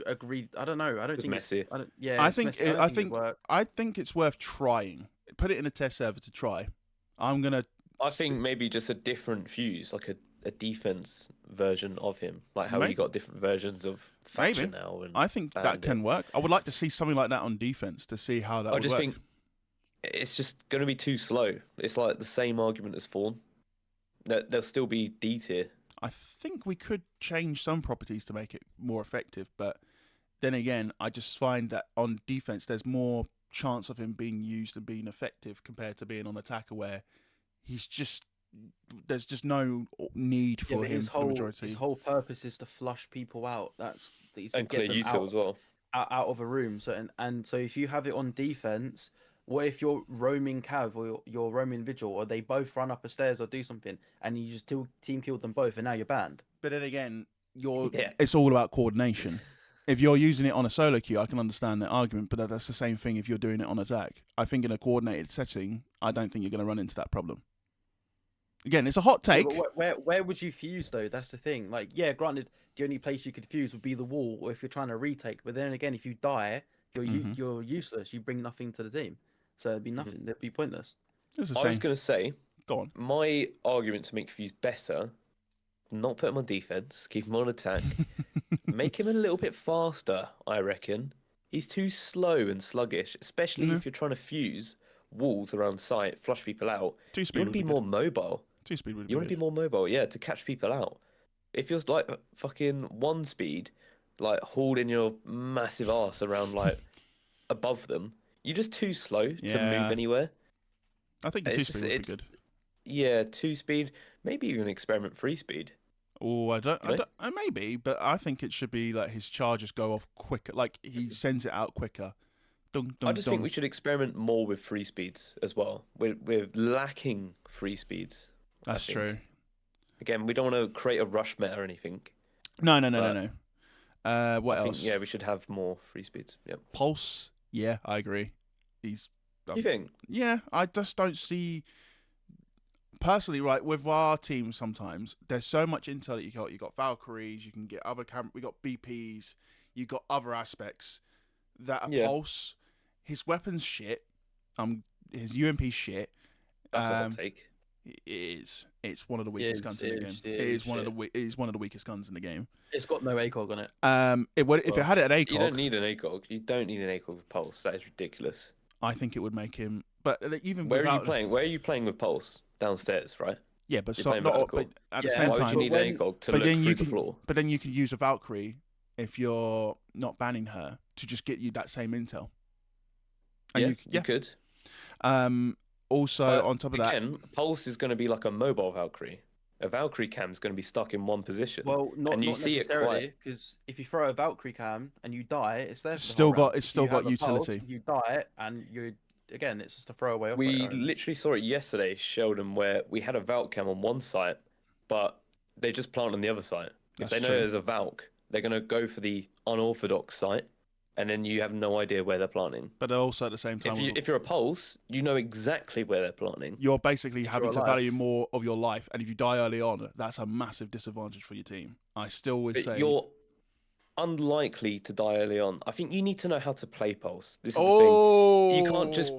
Speaker 3: agreed. I don't know. I don't
Speaker 1: It's
Speaker 3: think
Speaker 1: messy.
Speaker 3: I don't, yeah,
Speaker 2: I
Speaker 3: it's
Speaker 2: think
Speaker 3: messy. I don't think it'd work.
Speaker 2: I think it's worth trying. Put it in a test server to try. I'm gonna.
Speaker 1: I think maybe just a different fuse, like a defense version of him, like how
Speaker 2: Maybe.
Speaker 1: you got different versions of
Speaker 2: Maybe.
Speaker 1: Thatcher now. And
Speaker 2: I think that
Speaker 1: Bandit.
Speaker 2: can work. I would like to see something like that on defense to see how that
Speaker 1: I
Speaker 2: would
Speaker 1: just
Speaker 2: work.
Speaker 1: think it's just going to be too slow. It's like the same argument as Fawn. There'll still be D tier.
Speaker 2: I think we could change some properties to make it more effective, but then again, I just find that on defense, there's more chance of him being used and being effective compared to being on attacker, where there's just no need
Speaker 3: Yeah,
Speaker 2: for
Speaker 3: but
Speaker 2: him for the majority.
Speaker 3: his whole purpose is to flush people out. He's to
Speaker 1: And
Speaker 3: get
Speaker 1: clear
Speaker 3: them
Speaker 1: util
Speaker 3: out,
Speaker 1: as well.
Speaker 3: out of a room. So and so if you have it on defense, what if you're roaming cav or you're roaming vigil, or they both run up a stairs or do something, and you just team killed them both, and now you're banned?
Speaker 2: But then again,
Speaker 1: Yeah.
Speaker 2: it's all about coordination. If you're using it on a solo queue, I can understand that argument, but that's the same thing if you're doing it on attack. I think in a coordinated setting, I don't think you're going to run into that problem. Again, it's a hot
Speaker 3: Yeah,
Speaker 2: take.
Speaker 3: but where would you fuse though? That's the thing. Like, yeah, granted, the only place you could fuse would be the wall, or if you're trying to retake. But then again, if you die, you're useless. You bring nothing to the team, so it'd be nothing. It'd be pointless.
Speaker 2: It's the
Speaker 1: I
Speaker 2: same.
Speaker 1: was going to say,
Speaker 2: Go on.
Speaker 1: my argument to make Fuse better, not put him on defense, keep him on attack, make him a little bit faster, I reckon. He's too slow and sluggish, especially if you're trying to fuse walls around site, flush people out.
Speaker 2: Two
Speaker 1: You
Speaker 2: speed
Speaker 1: want
Speaker 2: would
Speaker 1: to be
Speaker 2: good.
Speaker 1: more mobile.
Speaker 2: 2 speed would be
Speaker 1: You want to
Speaker 2: good.
Speaker 1: be more mobile, yeah, to catch people out. If you're like fucking 1 speed, like hauling your massive ass around like above them, you're just too slow to
Speaker 2: Yeah.
Speaker 1: move anywhere.
Speaker 2: I think the 2
Speaker 1: It's
Speaker 2: speed
Speaker 1: just-
Speaker 2: would be
Speaker 1: it's-
Speaker 2: good.
Speaker 1: Yeah, 2 speed, maybe even experiment 3 speed.
Speaker 2: Oh, I
Speaker 1: know?
Speaker 2: don't. Maybe, but I think it should be like his charges go off quicker. Like he sends it out quicker. Dun, dun,
Speaker 1: I just think
Speaker 2: dun.
Speaker 1: we should experiment more with 3 speeds as well. We're lacking 3 speeds. I
Speaker 2: That's
Speaker 1: think.
Speaker 2: true.
Speaker 1: Again, we don't want to create a rush meta or anything.
Speaker 2: No.
Speaker 1: but
Speaker 2: What
Speaker 1: I
Speaker 2: else?
Speaker 1: think, yeah, we should have more 3 speeds. Yep.
Speaker 2: Pulse. Yeah, I agree. He's.
Speaker 1: You think?
Speaker 2: Yeah, I just don't see. Personally, right, with our team, sometimes there's so much intel that you got. You got Valkyries, you can get other we got BPs. you got other aspects that a
Speaker 1: Yeah.
Speaker 2: Pulse, his weapons shit, his UMP shit.
Speaker 1: That's a hot take.
Speaker 2: It's one of the weakest guns in the game. It is one of the weakest guns in the game.
Speaker 3: It's got no ACOG on it.
Speaker 2: If it had an ACOG,
Speaker 1: You don't need an ACOG. You don't need an ACOG with Pulse. That is ridiculous.
Speaker 2: I think it would make him. But even
Speaker 1: Where
Speaker 2: without,
Speaker 1: are you playing? Where are you playing with Pulse? Downstairs, right?
Speaker 2: Yeah, but
Speaker 1: You're
Speaker 2: so,
Speaker 1: playing
Speaker 2: not.
Speaker 1: vertical.
Speaker 2: But at the
Speaker 3: Yeah,
Speaker 2: same
Speaker 1: Why would
Speaker 2: time,
Speaker 1: you need an ACOG to
Speaker 2: but
Speaker 1: look
Speaker 2: then
Speaker 1: through
Speaker 2: you
Speaker 1: the
Speaker 2: can.
Speaker 1: floor?
Speaker 2: But then you can use a Valkyrie if you're not banning her to just get you that same intel. And
Speaker 1: You could.
Speaker 2: Also,
Speaker 1: But
Speaker 2: on top of that,
Speaker 1: again, Pulse is going to be like a mobile Valkyrie. A Valkyrie cam is going to be stuck in one position.
Speaker 3: Well, not
Speaker 1: and you see it
Speaker 3: necessarily, because if you throw a Valkyrie cam and you die, it's there. For the
Speaker 2: still
Speaker 3: whole
Speaker 2: got
Speaker 3: round.
Speaker 2: it's
Speaker 3: If
Speaker 2: still
Speaker 3: you
Speaker 2: got
Speaker 3: have a pulse,
Speaker 2: utility.
Speaker 3: you die, and again, it's just a throwaway
Speaker 1: We
Speaker 3: operator.
Speaker 1: literally saw it yesterday, Sheldon, where we had a Valk cam on one site, but they just plant on the other site. If
Speaker 2: That's
Speaker 1: they know
Speaker 2: true.
Speaker 1: there's a Valk, they're going to go for the unorthodox site, and then you have no idea where they're planting.
Speaker 2: But also at the same time,
Speaker 1: If you're a Pulse, you know exactly where they're planting.
Speaker 2: you're basically having to
Speaker 3: alive.
Speaker 2: value more of your life, and if you die early on, that's a massive disadvantage for your team. I still would
Speaker 1: But
Speaker 2: say
Speaker 1: you're unlikely to die early on. I think you need to know how to play Pulse. This is the
Speaker 2: oh,
Speaker 1: thing. You can't just.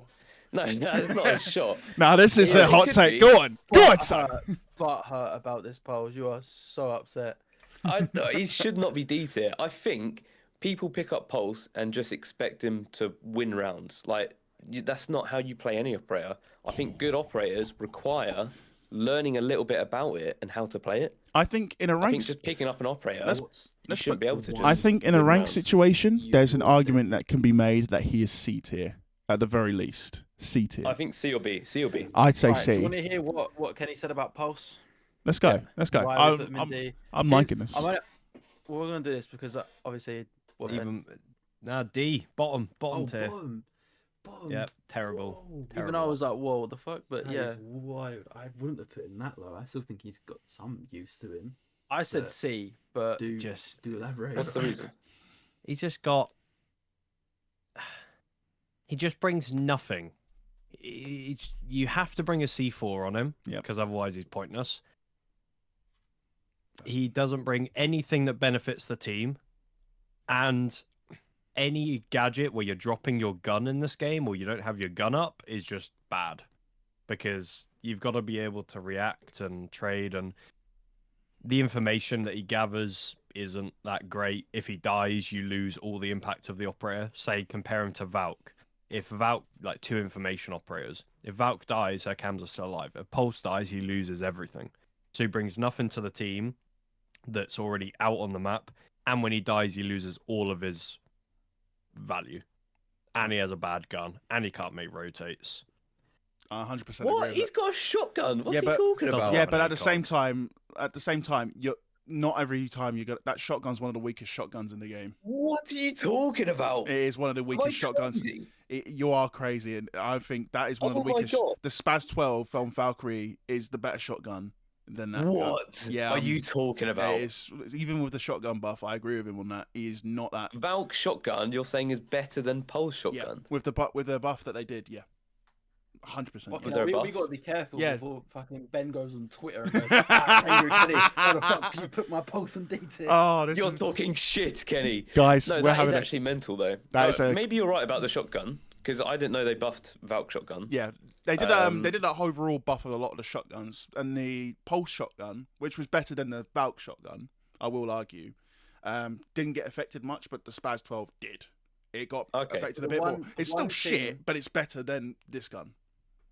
Speaker 1: No, that's not a shot.
Speaker 2: Now this is
Speaker 1: Yeah,
Speaker 2: a
Speaker 1: it
Speaker 2: hot
Speaker 1: could
Speaker 2: take.
Speaker 1: be.
Speaker 2: Go on, son.
Speaker 3: But hurt about this polls. You are so upset.
Speaker 1: It should not be D tier. I think people pick up Pulse and just expect him to win rounds. Like that's not how you play any operator. I think good operators require learning a little bit about it and how to play it.
Speaker 2: I think in a
Speaker 1: I think
Speaker 2: ranked,
Speaker 1: just picking up an operator,
Speaker 2: Let's-
Speaker 1: you shouldn't be able to just.
Speaker 2: I think in a
Speaker 1: win
Speaker 2: ranked
Speaker 1: rounds.
Speaker 2: situation, there's an
Speaker 3: You-
Speaker 2: argument that can be made that he is C tier at the very least. C tier.
Speaker 1: I think C or B. C or B.
Speaker 2: I'd say
Speaker 3: Right, do you
Speaker 2: C.
Speaker 3: want to hear what Kenny said about Pulse?
Speaker 2: Let's go.
Speaker 1: Yeah.
Speaker 2: Let's go.
Speaker 3: Why we put him in D?
Speaker 2: I'm
Speaker 3: Since-
Speaker 2: liking this.
Speaker 3: We're gonna do this because obviously.
Speaker 4: Even D bottom
Speaker 3: Oh,
Speaker 4: tier.
Speaker 3: bottom.
Speaker 4: Yep, terrible.
Speaker 3: Whoa.
Speaker 4: terrible.
Speaker 3: Even I was like, whoa, what the fuck? But
Speaker 5: That
Speaker 3: yeah,
Speaker 5: is wild. I wouldn't have put him that low. I still think he's got some use to him.
Speaker 3: I said
Speaker 5: but
Speaker 3: C, but
Speaker 5: Do
Speaker 4: Just
Speaker 5: do elaborate.
Speaker 1: What's the reason?
Speaker 4: he's just got. He just brings nothing. You have to bring a C4 on him
Speaker 2: Yep.
Speaker 4: because otherwise he's pointless. He doesn't bring anything that benefits the team, and any gadget where you're dropping your gun in this game or you don't have your gun up is just bad because you've got to be able to react and trade, and the information that he gathers isn't that great. If he dies, you lose all the impact of the operator. Say, compare him to Valk. If Valk, like two information operators, if Valk dies, her cams are still alive. If Pulse dies, he loses everything. So he brings nothing to the team that's already out on the map. And when he dies, he loses all of his value. And he has a bad gun. And he can't make rotates.
Speaker 2: 100%
Speaker 1: What?
Speaker 2: agree.
Speaker 1: He's got a shotgun. What's
Speaker 2: Yeah,
Speaker 1: he
Speaker 2: but-
Speaker 1: talking
Speaker 4: Doesn't
Speaker 1: about?
Speaker 2: Yeah,
Speaker 4: have
Speaker 2: but
Speaker 4: an
Speaker 2: at the
Speaker 4: ACOG.
Speaker 2: same time, you're not every time you got that shotgun's one of the weakest shotguns in the game.
Speaker 1: What are you talking about?
Speaker 2: It is one of the
Speaker 1: Am I
Speaker 2: weakest shotguns.
Speaker 1: crazy?
Speaker 2: You are crazy, and I think that is one of
Speaker 1: Oh
Speaker 2: the
Speaker 1: my
Speaker 2: weakest.
Speaker 1: God.
Speaker 2: The Spaz 12 from Valkyrie is the better shotgun than that. gun.
Speaker 1: What
Speaker 2: Yeah,
Speaker 1: are you talking about?
Speaker 2: It is, even with the shotgun buff, I agree with him on that. He is not that.
Speaker 1: Valk shotgun, you're saying is better than Pulse
Speaker 2: Yeah,
Speaker 1: shotgun?
Speaker 2: with the buff that they did, yeah, 100%.
Speaker 1: Was
Speaker 2: Yeah.
Speaker 1: there a
Speaker 3: we
Speaker 1: buff?
Speaker 3: got to be careful
Speaker 2: Yeah.
Speaker 3: before fucking Ben goes on Twitter and goes, KangruKenny, how the fuck can you put my pulse on D tier?
Speaker 2: Oh, this
Speaker 1: You're
Speaker 2: is,
Speaker 1: talking shit, Kenny.
Speaker 2: guys.
Speaker 1: No,
Speaker 2: we're
Speaker 1: that is
Speaker 2: having
Speaker 1: actually mental though.
Speaker 2: That is a-
Speaker 1: Maybe you're right about the shotgun because I didn't know they buffed Valk shotgun.
Speaker 2: Yeah, they did. They did that overall buff of a lot of the shotguns, and the Pulse shotgun, which was better than the Valk shotgun, I will argue, didn't get affected much, but the Spaz 12 did. It got
Speaker 1: Okay.
Speaker 2: affected a
Speaker 3: The
Speaker 2: bit more.
Speaker 3: one-
Speaker 2: It's
Speaker 3: the
Speaker 2: still
Speaker 3: one
Speaker 2: shit,
Speaker 3: thing-
Speaker 2: but it's better than this gun.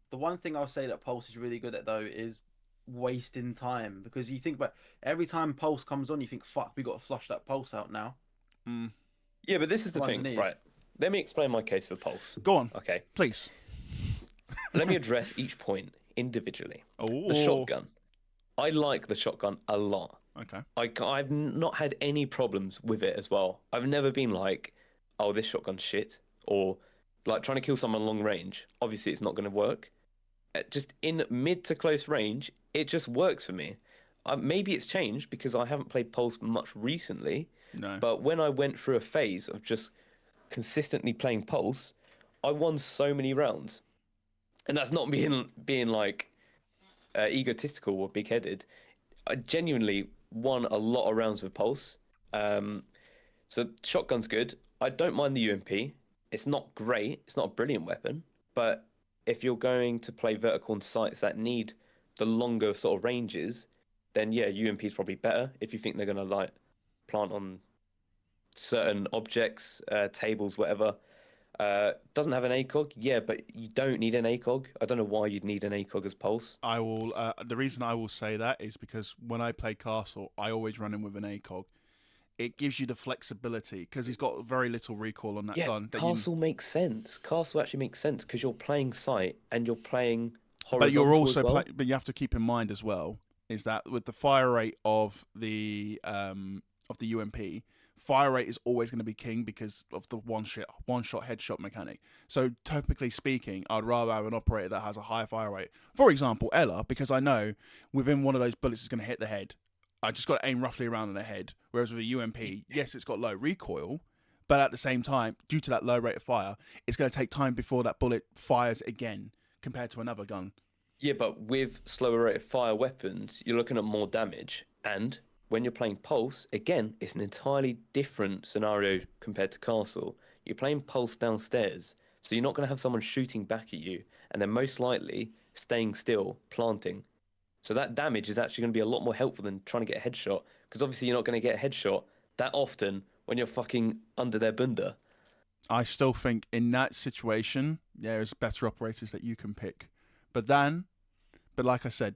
Speaker 3: The one thing I'll say that Pulse is really good at though is wasting time, because you think about every time Pulse comes on, you think, fuck, we got to flush that Pulse out now.
Speaker 1: Yeah, but this is the
Speaker 3: What I
Speaker 1: thing,
Speaker 3: need.
Speaker 1: right? Let me explain my case for Pulse.
Speaker 2: Go on,
Speaker 1: Okay,
Speaker 2: please.
Speaker 1: let me address each point individually.
Speaker 2: Oh,
Speaker 1: The shotgun. I like the shotgun a lot.
Speaker 2: Okay.
Speaker 1: I've not had any problems with it as well. I've never been like, oh, this shotgun's shit, or like trying to kill someone long range. Obviously, it's not going to work. Just in mid to close range, it just works for me. Maybe it's changed because I haven't played Pulse much recently,
Speaker 2: No.
Speaker 1: but when I went through a phase of just consistently playing Pulse, I won so many rounds. And that's not being like egotistical or big-headed. I genuinely won a lot of rounds with Pulse. So shotgun's good. I don't mind the UMP. It's not great. It's not a brilliant weapon, but if you're going to play vertical on sites that need the longer sort of ranges, then yeah, UMP is probably better. If you think they're gonna like plant on certain objects, tables, whatever. Doesn't have an ACOG, yeah, but you don't need an ACOG. I don't know why you'd need an ACOG as pulse.
Speaker 2: I will. The reason I will say that is because when I play Castle, I always run in with an ACOG. It gives you the flexibility because he's got very little recoil on that
Speaker 1: Yeah,
Speaker 2: gun.
Speaker 1: Castle makes sense. Castle actually makes sense because you're playing sight and you're playing horizontal
Speaker 2: But you're also
Speaker 1: as well.
Speaker 2: but you have to keep in mind as well is that with the fire rate of the UMP, fire rate is always going to be king because of the one shot headshot mechanic. So typically speaking, I'd rather have an operator that has a higher fire rate. For example, Ella, because I know within one of those bullets is going to hit the head. I just got to aim roughly around the head. Whereas with a UMP, yes, it's got low recoil, but at the same time, due to that low rate of fire, it's going to take time before that bullet fires again compared to another gun.
Speaker 1: Yeah, but with slower rate of fire weapons, you're looking at more damage. And when you're playing Pulse, again, it's an entirely different scenario compared to Castle. You're playing Pulse downstairs, so you're not going to have someone shooting back at you, and they're most likely staying still, planting. So that damage is actually going to be a lot more helpful than trying to get a headshot, because obviously you're not going to get a headshot that often when you're fucking under their bunda.
Speaker 2: I still think in that situation, there's better operators that you can pick. But like I said,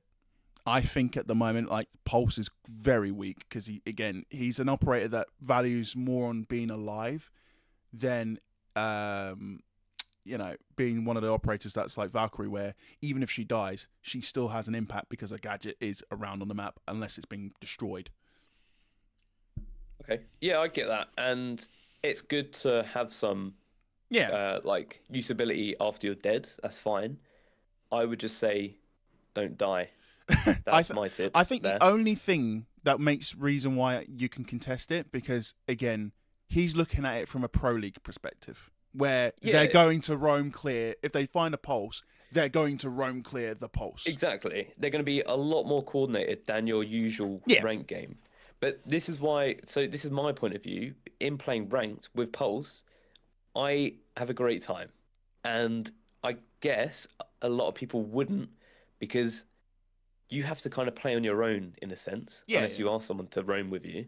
Speaker 2: I think at the moment, like Pulse is very weak because he's an operator that values more on being alive than, being one of the operators that's like Valkyrie, where even if she dies, she still has an impact because her gadget is around on the map unless it's being destroyed.
Speaker 1: Okay, yeah, I get that, and it's good to have some like usability after you're dead. That's fine. I would just say, don't die. That's my tip.
Speaker 2: I think
Speaker 1: there.
Speaker 2: the only thing that makes reason why you can contest it, because again, he's looking at it from a pro league perspective, where they're going to roam clear. If they find a pulse, they're going to roam clear the pulse.
Speaker 1: Exactly. They're going to be a lot more coordinated than your usual ranked game. But this is why. So this is my point of view in playing ranked with Pulse. I have a great time, and I guess a lot of people wouldn't, because you have to kind of play on your own in a sense, unless you ask someone to roam with you.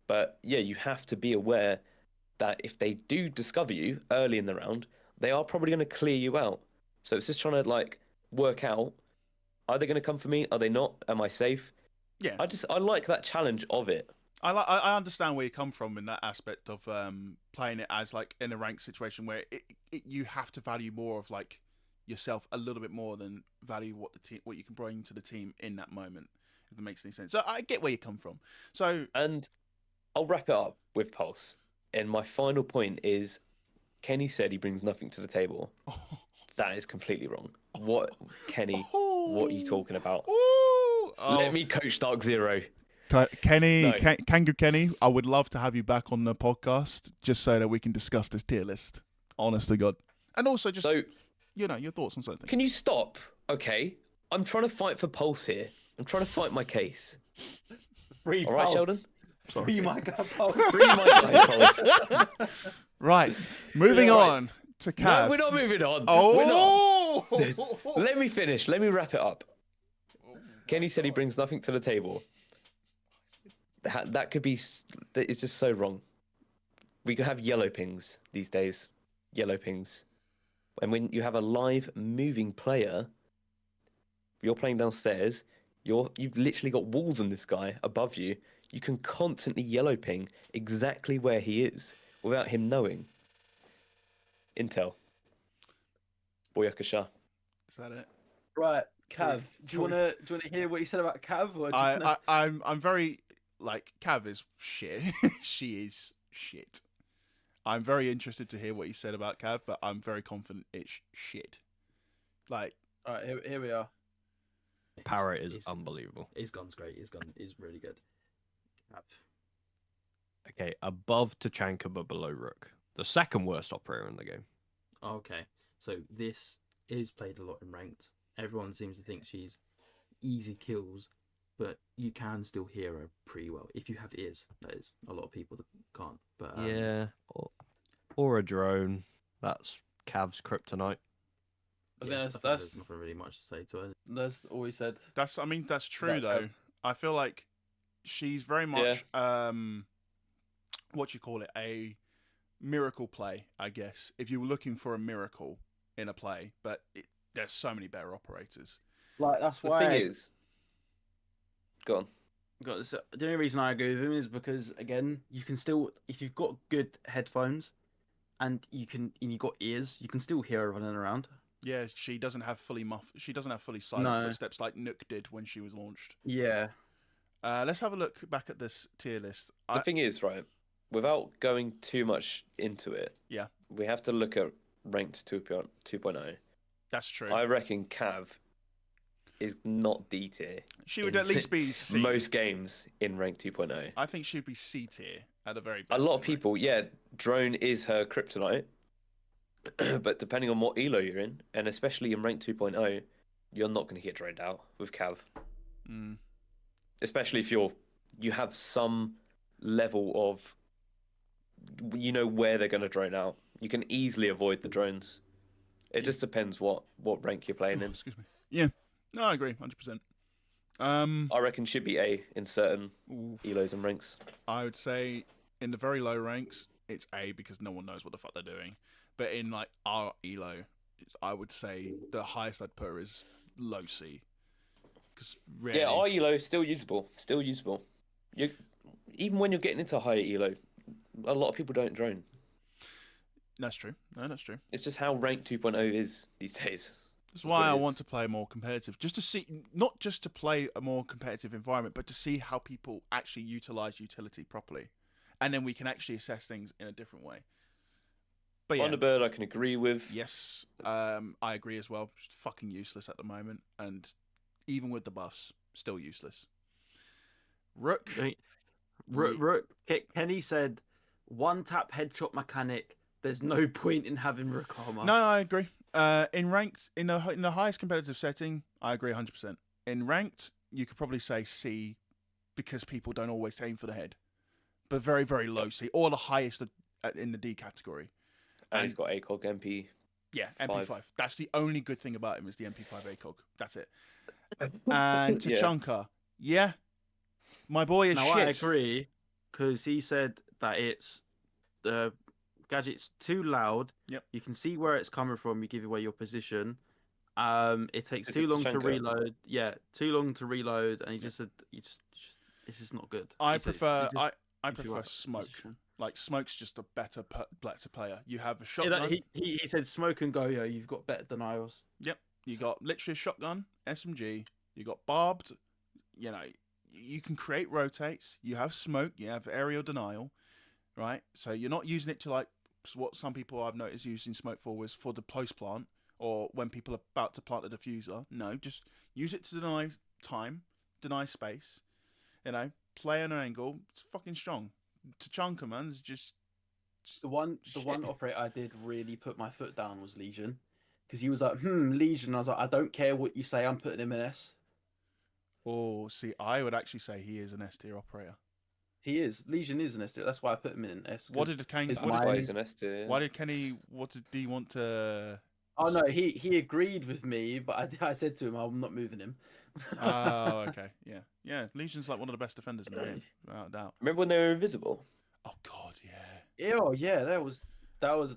Speaker 1: But yeah, you have to be aware that if they do discover you early in the round, they are probably going to clear you out. So it's just trying to like work out: are they going to come for me? Are they not? Am I safe?
Speaker 2: Yeah,
Speaker 1: I like that challenge of it.
Speaker 2: I understand where you come from in that aspect of playing it as like in a ranked situation where you have to value more of like yourself a little bit more than value what you can bring to the team in that moment, if that makes any sense. So I get where you come from. So
Speaker 1: and I'll wrap it up with Pulse. And my final point is, Kenny said he brings nothing to the table. That is completely wrong. What, Kenny? What are you talking about? Let me coach Dark Zero.
Speaker 2: Kenny, KangruKenny, I would love to have you back on the podcast just so that we can discuss this tier list. Honest to God. And also just, your thoughts on something.
Speaker 1: Can you stop? Okay. I'm trying to fight for Pulse here. I'm trying to fight my case.
Speaker 5: Free
Speaker 1: All right,
Speaker 5: Pulse.
Speaker 1: Sheldon?
Speaker 5: Free my guy Pulse.
Speaker 1: Free my guy Pulse.
Speaker 2: Right. Moving on to Cav.
Speaker 1: No, we're not moving on.
Speaker 2: Oh!
Speaker 1: We're not. Let me finish. Let me wrap it up. Kenny said he brings nothing to the table. That could be... It's just so wrong. We could have yellow pings these days. Yellow pings. And when you have a live moving player, you're playing downstairs, you've literally got walls on this guy above you. You can constantly yellow ping exactly where he is without him knowing. Intel. Boyakasha.
Speaker 2: Is that it?
Speaker 3: Right, Cav. Do you wanna hear what you said about Cav? Or
Speaker 2: I'm very like Cav is shit. She is shit. I'm very interested to hear what you said about Cav, but I'm very confident it's shit. Like,
Speaker 3: all right, here we are.
Speaker 4: Power is unbelievable.
Speaker 5: His gun's great. His gun is really good. Cav.
Speaker 4: Okay, above Tachanka but below Rook. The second worst operator in the game.
Speaker 5: Okay, so this is played a lot in ranked. Everyone seems to think she's easy kills, but you can still hear her pretty well if you have ears. That is, a lot of people that can't. But
Speaker 4: Yeah, or a drone. That's Cav's kryptonite.
Speaker 3: I
Speaker 5: yeah,
Speaker 3: think
Speaker 5: I think
Speaker 3: that's
Speaker 5: there's nothing really much to say to it.
Speaker 3: that's all he said.
Speaker 2: That's true
Speaker 3: That-
Speaker 2: though. I feel like she's very much what you call it, a miracle play, I guess. If you were looking for a miracle in a play, but there's so many better operators.
Speaker 3: Like that's
Speaker 1: The
Speaker 3: why.
Speaker 1: thing is, go on.
Speaker 3: Got this, the only reason I agree with him is because again, you can still, if you've got good headphones, and you've got ears, you can still hear her running around.
Speaker 2: Yeah, she doesn't have fully silent
Speaker 3: No.
Speaker 2: footsteps like Nook did when she was launched.
Speaker 3: Yeah.
Speaker 2: Let's have a look back at this tier list.
Speaker 1: The thing is, right, without going too much into it,
Speaker 2: Yeah.
Speaker 1: we have to look at ranked 2.0.
Speaker 2: That's true.
Speaker 1: I reckon Cav is not D tier.
Speaker 2: She would
Speaker 1: in
Speaker 2: at least be C.
Speaker 1: most games in ranked 2.0.
Speaker 2: I think she'd be C tier at the very
Speaker 1: A
Speaker 2: best.
Speaker 1: lot of people, yeah, drone is her kryptonite, but depending on what elo you're in, and especially in rank 2.0, you're not going to get droned out with Cav.
Speaker 2: Mm.
Speaker 1: Especially if you have some level of, you know where they're going to drone out. You can easily avoid the drones. It just depends what rank you're playing in.
Speaker 2: Excuse me. Yeah. No, I agree, 100%.
Speaker 1: I reckon should be A in certain
Speaker 2: Oof.
Speaker 1: elos and ranks.
Speaker 2: I would say in the very low ranks, it's A because no one knows what the fuck they're doing. But in like our elo, I would say the highest I'd put her is low C. Because really,
Speaker 1: Yeah, our elo is still usable. Still usable. Even when you're getting into higher elo, a lot of people don't drone.
Speaker 2: that's true. No, that's true.
Speaker 1: It's just how rank 2.0 is these days.
Speaker 2: That's why I
Speaker 1: what it
Speaker 2: want
Speaker 1: is.
Speaker 2: to play more competitive, just to see, not just to play a more competitive environment, but to see how people actually utilize utility properly, and then we can actually assess things in a different way. But yeah,
Speaker 1: Thunderbird, I can agree with.
Speaker 2: yes, I agree as well. She's fucking useless at the moment, and even with the buffs, still useless. Rook,
Speaker 3: Kenny said, one tap headshot mechanic. There's no point in having Rook armor.
Speaker 2: no, I agree. In ranked, in the highest competitive setting, I agree 100%. In ranked, you could probably say C, because people don't always aim for the head, but very, very low C, or the highest in the D category.
Speaker 1: And he's got ACOG MP.
Speaker 2: Yeah,
Speaker 1: Five.
Speaker 2: MP5. That's the only good thing about him is the MP5 ACOG. That's it. And
Speaker 1: Yeah.
Speaker 2: Tachanka, yeah, my boy is
Speaker 3: Now
Speaker 2: shit.
Speaker 3: I agree, because he said that the gadget's too loud.
Speaker 2: Yep.
Speaker 3: You can see where it's coming from. You give away your position. It takes
Speaker 1: This
Speaker 3: too
Speaker 1: is
Speaker 3: long to
Speaker 1: Tachanka.
Speaker 3: reload. Yeah, too long to reload, and he just said, it's just not good.
Speaker 2: I
Speaker 3: He said it's-
Speaker 2: prefer
Speaker 3: it just
Speaker 2: I
Speaker 3: puts you
Speaker 2: prefer
Speaker 3: out of
Speaker 2: Smoke.
Speaker 3: position.
Speaker 2: Like Smoke's just a better player. You have a
Speaker 3: Yeah,
Speaker 2: shotgun.
Speaker 3: he said smoke and go, yo. You've got better denials.
Speaker 2: You got literally a shotgun, SMG. You got barbed. You know, you can create rotates. You have smoke. You have aerial denial, right? So you're not using it to like what some people I've noticed using smoke for was for the post plant or when people are about to plant a diffuser. No, just use it to deny time, deny space. You know, play on an angle. It's fucking strong. Tachanka, man, is just
Speaker 3: The one
Speaker 2: shit.
Speaker 3: operator I did really put my foot down was Legion, because he was like, Legion. I was like, I don't care what you say. I'm putting him in S.
Speaker 2: Oh, see, I would actually say he is an S tier operator.
Speaker 3: He is. Legion is an S. That's why I put him in S.
Speaker 2: What did Kang?
Speaker 3: his
Speaker 1: That's
Speaker 3: mind-
Speaker 1: why he's an S tier.
Speaker 2: Why did Kenny? What did he want to?
Speaker 3: Oh no, he agreed with me, but I said to him, I'm not moving him.
Speaker 2: Oh, okay, yeah. Legion's like one of the best defenders in the game, without a doubt.
Speaker 1: Remember when they were invisible?
Speaker 2: Oh God, yeah.
Speaker 3: Oh yeah, that was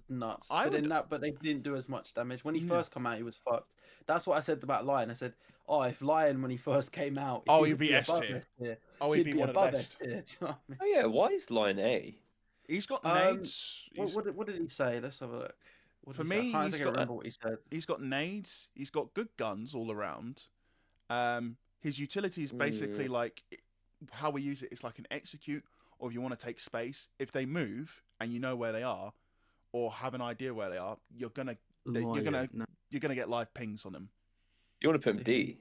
Speaker 3: nuts.
Speaker 2: I
Speaker 3: But
Speaker 2: would-
Speaker 3: in that, but they didn't do as much damage when he
Speaker 2: Yeah.
Speaker 3: first come out. He was fucked. That's what I said about Lion. I said, oh, if Lion when he first came out,
Speaker 2: Oh,
Speaker 3: he
Speaker 2: he'd
Speaker 3: would
Speaker 2: be S
Speaker 3: above
Speaker 2: tier.
Speaker 3: S tier.
Speaker 2: Oh, he'd be one of the
Speaker 3: above
Speaker 2: best.
Speaker 3: S tier. Do you know what I mean?
Speaker 1: Oh yeah, why is Line A?
Speaker 2: He's got
Speaker 3: Um,
Speaker 2: nades.
Speaker 3: What did he say? Let's have a look. What
Speaker 2: For
Speaker 3: did he say?
Speaker 2: me,
Speaker 3: I can't
Speaker 2: he's
Speaker 3: think I
Speaker 2: got-
Speaker 3: remember what he said.
Speaker 2: He's got nades. He's got good guns all around. His utility is basically like how we use it. It's like an execute, or if you want to take space, if they move and you know where they are, or have an idea where they are, you're gonna
Speaker 5: Lion,
Speaker 2: get live pings on them.
Speaker 1: You want to put him D?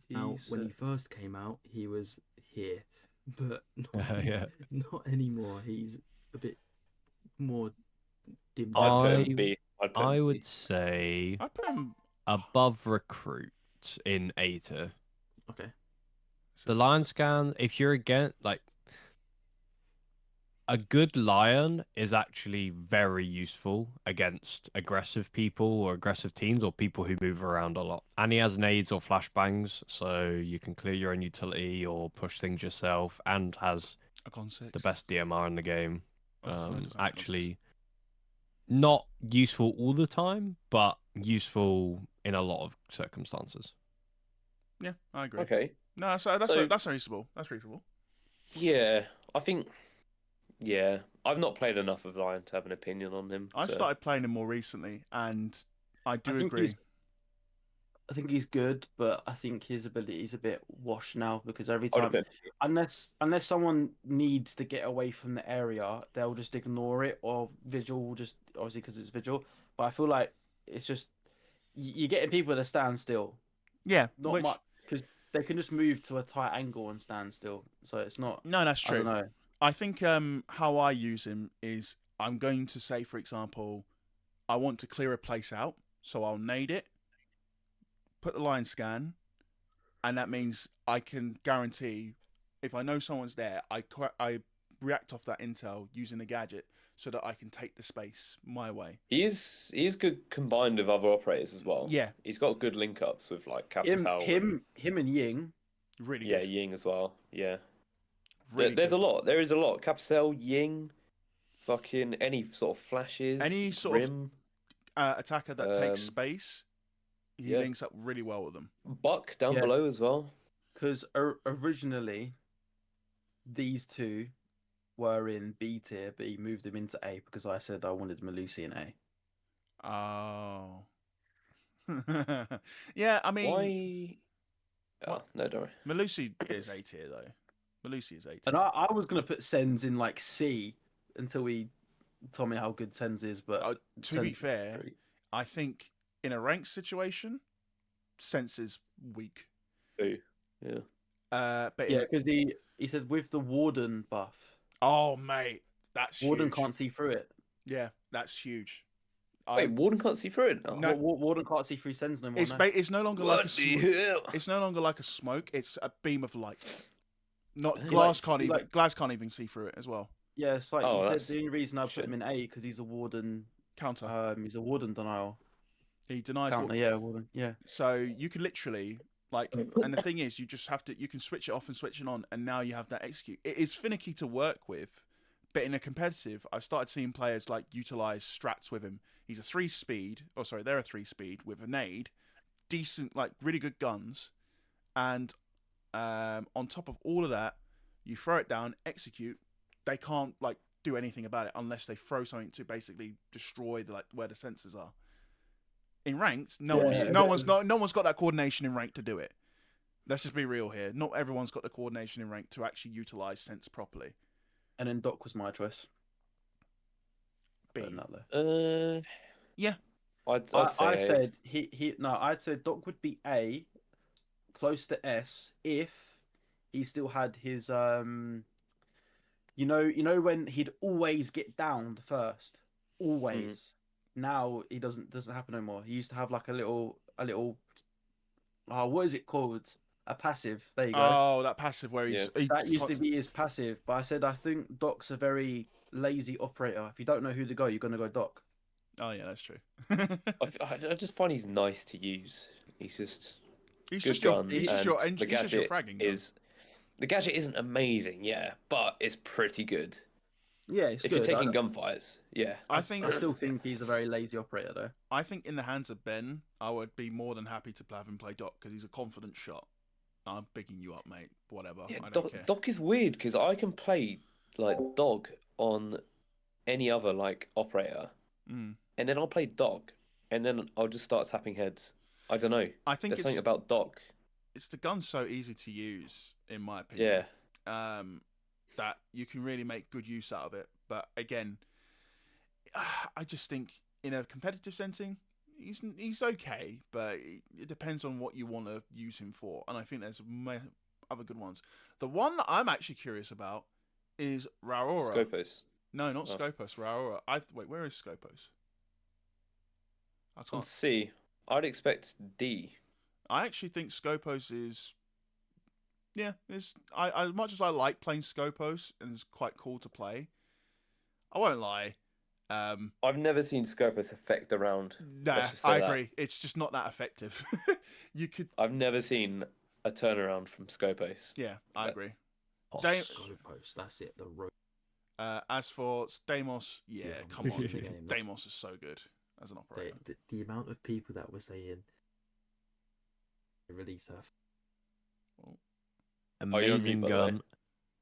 Speaker 5: Now, when he
Speaker 3: said-
Speaker 5: first came out, he was here, but not,
Speaker 4: Yeah.
Speaker 5: not anymore. He's a bit more dimmed.
Speaker 1: I'd put
Speaker 4: I-
Speaker 1: him B. I'd put him
Speaker 4: I
Speaker 1: B.
Speaker 4: would say
Speaker 2: I put him.
Speaker 4: above recruit in A tier.
Speaker 5: Okay.
Speaker 4: The lion scan, if you're against, like, a good lion is actually very useful against aggressive people or aggressive teams or people who move around a lot. And he has nades or flashbangs, so you can clear your own utility or push things yourself, and has
Speaker 2: A con 6.
Speaker 4: the best DMR in the game.
Speaker 2: Oh, so it doesn't have a con 6.
Speaker 4: Actually, not useful all the time, but useful in a lot of circumstances.
Speaker 2: Yeah, I agree.
Speaker 1: Okay.
Speaker 2: No, so that's reasonable. That's reasonable.
Speaker 1: Yeah, I think. Yeah, I've not played enough of Lion to have an opinion on him.
Speaker 2: I
Speaker 1: so-
Speaker 2: started playing him more recently, and I do
Speaker 3: think
Speaker 2: agree.
Speaker 3: I think he's good, but I think his ability is a bit washed now because every
Speaker 1: I'd
Speaker 3: time,
Speaker 1: have
Speaker 3: unless someone needs to get away from the area, they'll just ignore it, or Vigil will just obviously because it's Vigil. But I feel like it's just you're getting people to stand still,
Speaker 2: Yeah,
Speaker 3: not much because they can just move to a tight angle and stand still. So it's not.
Speaker 2: No, that's
Speaker 3: I don't
Speaker 2: true.
Speaker 3: know.
Speaker 2: I think how I use him is I'm going to say, for example, I want to clear a place out, so I'll nade it, put the line scan, and that means I can guarantee if I know someone's there, I react off that intel using the gadget so that I can take the space my way.
Speaker 1: He is good combined with other operators as well.
Speaker 2: Yeah,
Speaker 1: He's got good link ups with like
Speaker 3: Him,
Speaker 1: Capital.
Speaker 3: him, him, and Ying.
Speaker 2: really
Speaker 1: Yeah,
Speaker 2: good.
Speaker 1: Ying as well. Yeah.
Speaker 2: Really
Speaker 1: There's
Speaker 2: good.
Speaker 1: a lot. There is a lot. Capital, Ying, fucking any sort of flashes.
Speaker 2: Any sort of
Speaker 1: Rim,
Speaker 2: attacker that takes
Speaker 1: Um,
Speaker 2: space, he
Speaker 1: yeah.
Speaker 2: links up really well with them.
Speaker 1: Buck down
Speaker 3: Yeah.
Speaker 1: below as well.
Speaker 3: Because originally, these two were in B tier, but he moved them into A because I said I wanted Malusi in A.
Speaker 2: Oh. Yeah, I mean,
Speaker 1: Why? Oh,
Speaker 2: What?
Speaker 1: no, don't worry.
Speaker 2: Malusi is A tier though. Malusi is A tier.
Speaker 3: And I was gonna put Sens in like C until he told me how good Sens is, but
Speaker 2: To be
Speaker 3: Sens-
Speaker 2: fair, I think in a ranked situation, Sense is weak.
Speaker 1: Boo. Yeah.
Speaker 2: But
Speaker 3: yeah, because he said with the Warden buff,
Speaker 2: oh mate, that's
Speaker 3: Warden
Speaker 2: huge.
Speaker 3: can't see through it.
Speaker 2: Yeah, that's huge.
Speaker 1: Wait, Warden can't see through it now.
Speaker 2: No.
Speaker 3: Warden can't see through Sens no more.
Speaker 2: It's
Speaker 3: no.
Speaker 2: it's no longer like a
Speaker 1: What the hell?
Speaker 2: it's no longer like a smoke. It's a beam of light. Not
Speaker 1: He
Speaker 2: glass
Speaker 3: like-
Speaker 2: can't
Speaker 3: he
Speaker 2: even
Speaker 3: like-
Speaker 2: glass can't even see through it as well.
Speaker 3: Yeah, it's like
Speaker 1: Oh,
Speaker 3: he said
Speaker 1: that's
Speaker 3: the only reason I put
Speaker 1: shit.
Speaker 3: him in A because he's a Warden.
Speaker 2: Counter.
Speaker 3: He's a Warden denial.
Speaker 2: He denies
Speaker 3: Counter,
Speaker 2: what.
Speaker 3: yeah, Warden. Yeah.
Speaker 2: So you could literally like, and the thing is, you just have to. You can switch it off and switch it on, and now you have that execute. It is finicky to work with, but in a competitive, I've started seeing players like utilize strats with him. He's a 3-speed. Oh, sorry, they're a 3-speed with a nade, decent, like really good guns, and on top of all of that, you throw it down, execute. They can't like do anything about it unless they throw something to basically destroy the, like where the sensors are. In ranked, no one's got that coordination in ranked to do it. Let's just be real here. Not everyone's got the coordination in ranked to actually utilize sense properly.
Speaker 3: And then Doc was my choice.
Speaker 2: B.
Speaker 3: Putting that there.
Speaker 2: Yeah.
Speaker 1: I'd
Speaker 3: I
Speaker 1: say
Speaker 3: said I'd said Doc would be A, close to S, if he still had his you know when he'd always get downed first, always. Now he doesn't happen no more. He used to have like a little what is it called? A passive. There you go.
Speaker 2: Oh, that passive where he's
Speaker 3: That used to be his passive, but I said I think Doc's a very lazy operator. If you don't know who to go, you're gonna go Doc.
Speaker 2: Oh yeah, that's true.
Speaker 1: I just find he's nice to use. He's just
Speaker 2: he's
Speaker 1: good
Speaker 2: just your
Speaker 1: gun.
Speaker 2: he's just
Speaker 1: and
Speaker 2: your
Speaker 1: the
Speaker 2: he's just your
Speaker 1: gadget
Speaker 2: fragging gun.
Speaker 1: the gadget isn't amazing, yeah, but it's pretty good.
Speaker 3: Yeah, it's
Speaker 1: If
Speaker 3: good.
Speaker 1: you're taking gunfights, yeah.
Speaker 2: I think
Speaker 3: I still think he's a very lazy operator though.
Speaker 2: I think in the hands of Ben, I would be more than happy to have him play Doc because he's a confident shot. I'm bigging you up, mate. Whatever.
Speaker 1: Yeah,
Speaker 2: I don't care.
Speaker 1: Doc is weird because I can play like Dog on any other like operator, and then I'll play Doc, and then I'll just start tapping heads. I don't know.
Speaker 2: I think
Speaker 1: There's
Speaker 2: it's
Speaker 1: something about Doc.
Speaker 2: it's the gun's so easy to use, in my opinion.
Speaker 1: Yeah.
Speaker 2: That you can really make good use out of it. But again, I just think in a competitive setting, he's okay, but it depends on what you want to use him for. And I think there's other good ones. The one that I'm actually curious about is Raora.
Speaker 1: Scopus.
Speaker 2: No, not
Speaker 1: Oh.
Speaker 2: Scopus. Raora. Wait, where is Scopus? I
Speaker 1: It's on
Speaker 2: can't.
Speaker 1: C. I'd expect D.
Speaker 2: I actually think Scopus is Yeah, I as much as I like playing Scopos and it's quite cool to play, I won't lie.
Speaker 1: I've never seen Scopus affect a round.
Speaker 2: Nah,
Speaker 1: Let's just
Speaker 2: I
Speaker 1: say that.
Speaker 2: agree. It's just not that effective. You could,
Speaker 1: I've never seen a turnaround from Scopus.
Speaker 2: yeah, I
Speaker 1: That-
Speaker 2: agree.
Speaker 4: Oh,
Speaker 5: Go post. That's it. The road.
Speaker 2: As for Deimos, yeah,
Speaker 5: Yeah,
Speaker 2: come on,
Speaker 5: in the game.
Speaker 2: Deimos is so good as an operator.
Speaker 5: The amount of people that were saying release her.
Speaker 1: Oh, you're on mute,
Speaker 4: amazing
Speaker 1: by the way.
Speaker 4: gun.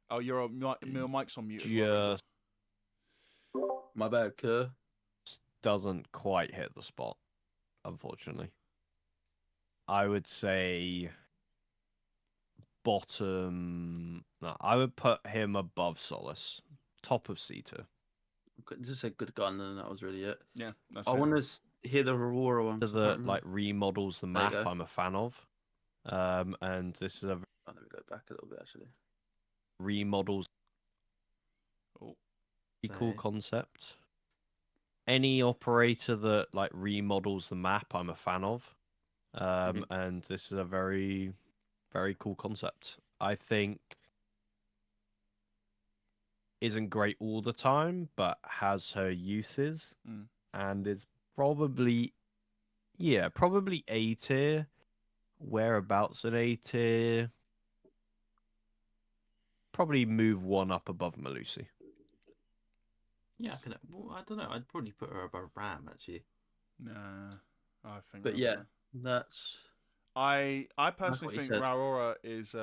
Speaker 2: Oh, your mic's on mute as well.
Speaker 4: Just
Speaker 3: My bad, Kerr.
Speaker 4: doesn't quite hit the spot, unfortunately. I would say bottom. No, I would put him above Solace, top of C2.
Speaker 3: Just a good gun, and that was really it.
Speaker 2: Yeah, that's
Speaker 3: I
Speaker 2: it.
Speaker 3: want to hear the Aurora one. 'cause I can't
Speaker 4: That
Speaker 3: remember.
Speaker 4: like remodels the
Speaker 3: There you
Speaker 4: map.
Speaker 3: go.
Speaker 4: I'm a fan of. And this is a
Speaker 3: Oh, let me go back a little bit actually.
Speaker 4: remodels
Speaker 2: Oh,
Speaker 4: cool
Speaker 5: Say.
Speaker 4: concept. Any operator that like remodels the map, I'm a fan of. And this is a very, very cool concept. I think isn't great all the time, but has her uses
Speaker 2: Mm.
Speaker 4: and is probably, yeah, probably A tier. Whereabouts in A tier? Probably move one up above Malusi.
Speaker 5: Yeah, I can. Well, I don't know. I'd probably put her above Ram actually.
Speaker 2: nah, I think.
Speaker 3: But
Speaker 2: that's
Speaker 3: yeah,
Speaker 2: right.
Speaker 3: that's
Speaker 2: I personally
Speaker 3: what you
Speaker 2: think
Speaker 3: said.
Speaker 2: Aurora is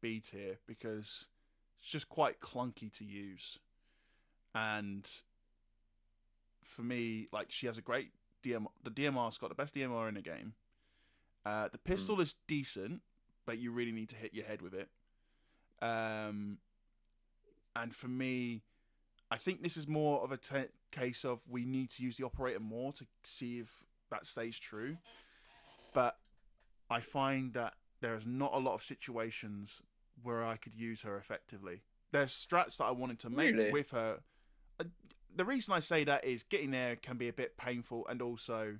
Speaker 2: B tier because it's just quite clunky to use, and for me, like she has a great DM. The DMR's got the best DMR in the game. The pistol is decent, but you really need to hit your head with it. And for me, I think this is more of a case of we need to use the operator more to see if that stays true. But I find that there's not a lot of situations where I could use her effectively. There's strats that I wanted to make
Speaker 1: Really?
Speaker 2: with her. The reason I say that is getting there can be a bit painful, and also,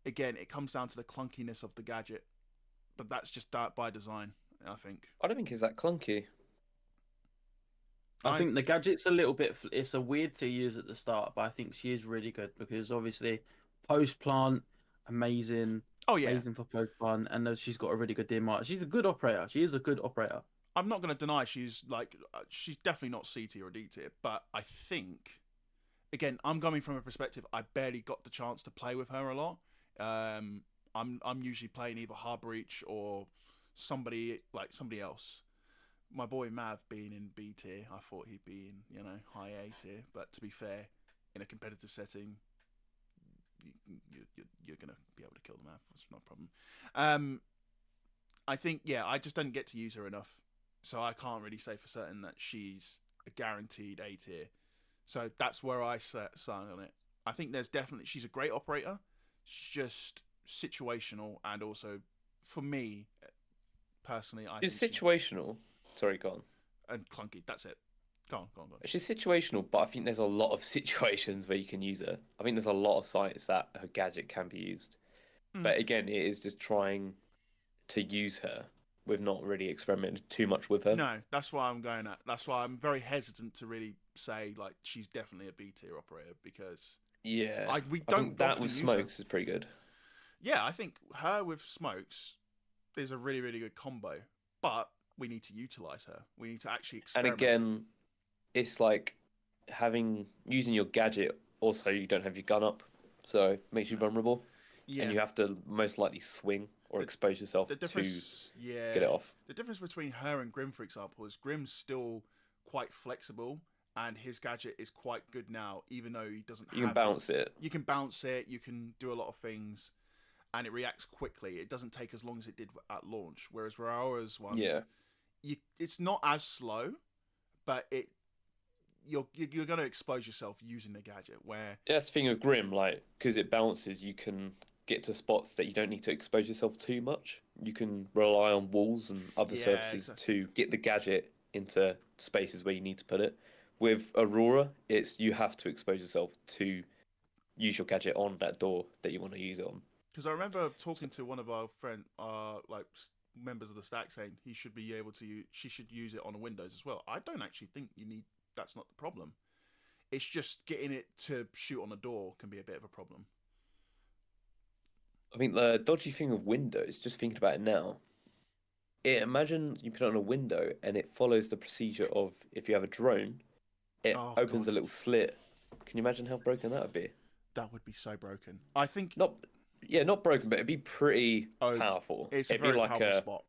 Speaker 2: again, it comes down to the clunkiness of the gadget. But that's just that by design, I think.
Speaker 1: I don't think it's that clunky.
Speaker 3: I think the gadget's a little bit. It's a weird to use at the start, but I think she is really good because obviously, post plant, amazing,
Speaker 2: Oh yeah,
Speaker 3: amazing for post plant, and she's got a really good DMR. She's a good operator. She is a good operator.
Speaker 2: I'm not going to deny she's definitely not C tier or D tier, but I think, again, I'm coming from a perspective I barely got the chance to play with her a lot. I'm usually playing either Harbreach or somebody else. My boy Mav being in B tier, I thought he'd be in high A tier, but to be fair, in a competitive setting, you're gonna be able to kill the Mav. That's not a problem. I think I just don't get to use her enough, so I can't really say for certain that she's a guaranteed A tier. So that's where I sign on it. I think she's a great operator. It's just situational, and also for me personally, I
Speaker 1: She's
Speaker 2: think
Speaker 1: situational. Sorry, go on.
Speaker 2: and clunky. That's it. Go on.
Speaker 1: She's situational, but I think there's a lot of situations where you can use her. I think there's a lot of sites that her gadget can be used. But again, it is just trying to use her. We've not really experimented too much with her.
Speaker 2: No, that's why I'm going at. That's why I'm very hesitant to really say like she's definitely a B tier operator because
Speaker 1: Yeah,
Speaker 2: we
Speaker 1: I
Speaker 2: don't
Speaker 1: think that
Speaker 2: often
Speaker 1: with
Speaker 2: use
Speaker 1: smokes is pretty good.
Speaker 2: Yeah, I think her with smokes is a really, really good combo. But we need to utilize her. We need to actually
Speaker 1: And
Speaker 2: experiment.
Speaker 1: again, it's like using your gadget. Also, you don't have your gun up, so it makes you vulnerable, and you have to most likely swing or expose yourself
Speaker 2: the
Speaker 1: to
Speaker 2: difference,
Speaker 1: get it off.
Speaker 2: The difference between her and Grim, for example, is Grim's still quite flexible, and his gadget is quite good now, even though he doesn't.
Speaker 1: You can bounce it.
Speaker 2: You can bounce it. You can do a lot of things, and it reacts quickly. It doesn't take as long as it did at launch. Whereas Raora's ones, it's not as slow, but you're going to expose yourself using the gadget. Where
Speaker 1: That's the thing with Grim, like because it bounces, you can get to spots that you don't need to expose yourself too much. You can rely on walls and other surfaces to get the gadget into spaces where you need to put it. With Aurora, it's you have to expose yourself to use your gadget on that door that you want to use it on.
Speaker 2: Because I remember talking to one of our members of the stack saying he should be able to she should use it on Windows as well. I don't actually think that's not the problem. It's just getting it to shoot on a door can be a bit of a problem.
Speaker 1: I think the dodgy thing of Windows, just thinking about it now, imagine you put it on a window and it follows the procedure of if you have a drone, it
Speaker 2: Oh,
Speaker 1: opens
Speaker 2: God.
Speaker 1: a little slit. Can you imagine how broken that would be?
Speaker 2: That would be so broken. I think
Speaker 1: Not broken, but it'd be pretty powerful.
Speaker 2: It's a
Speaker 1: It'd
Speaker 2: very
Speaker 1: be like
Speaker 2: powerful
Speaker 1: a
Speaker 2: spot.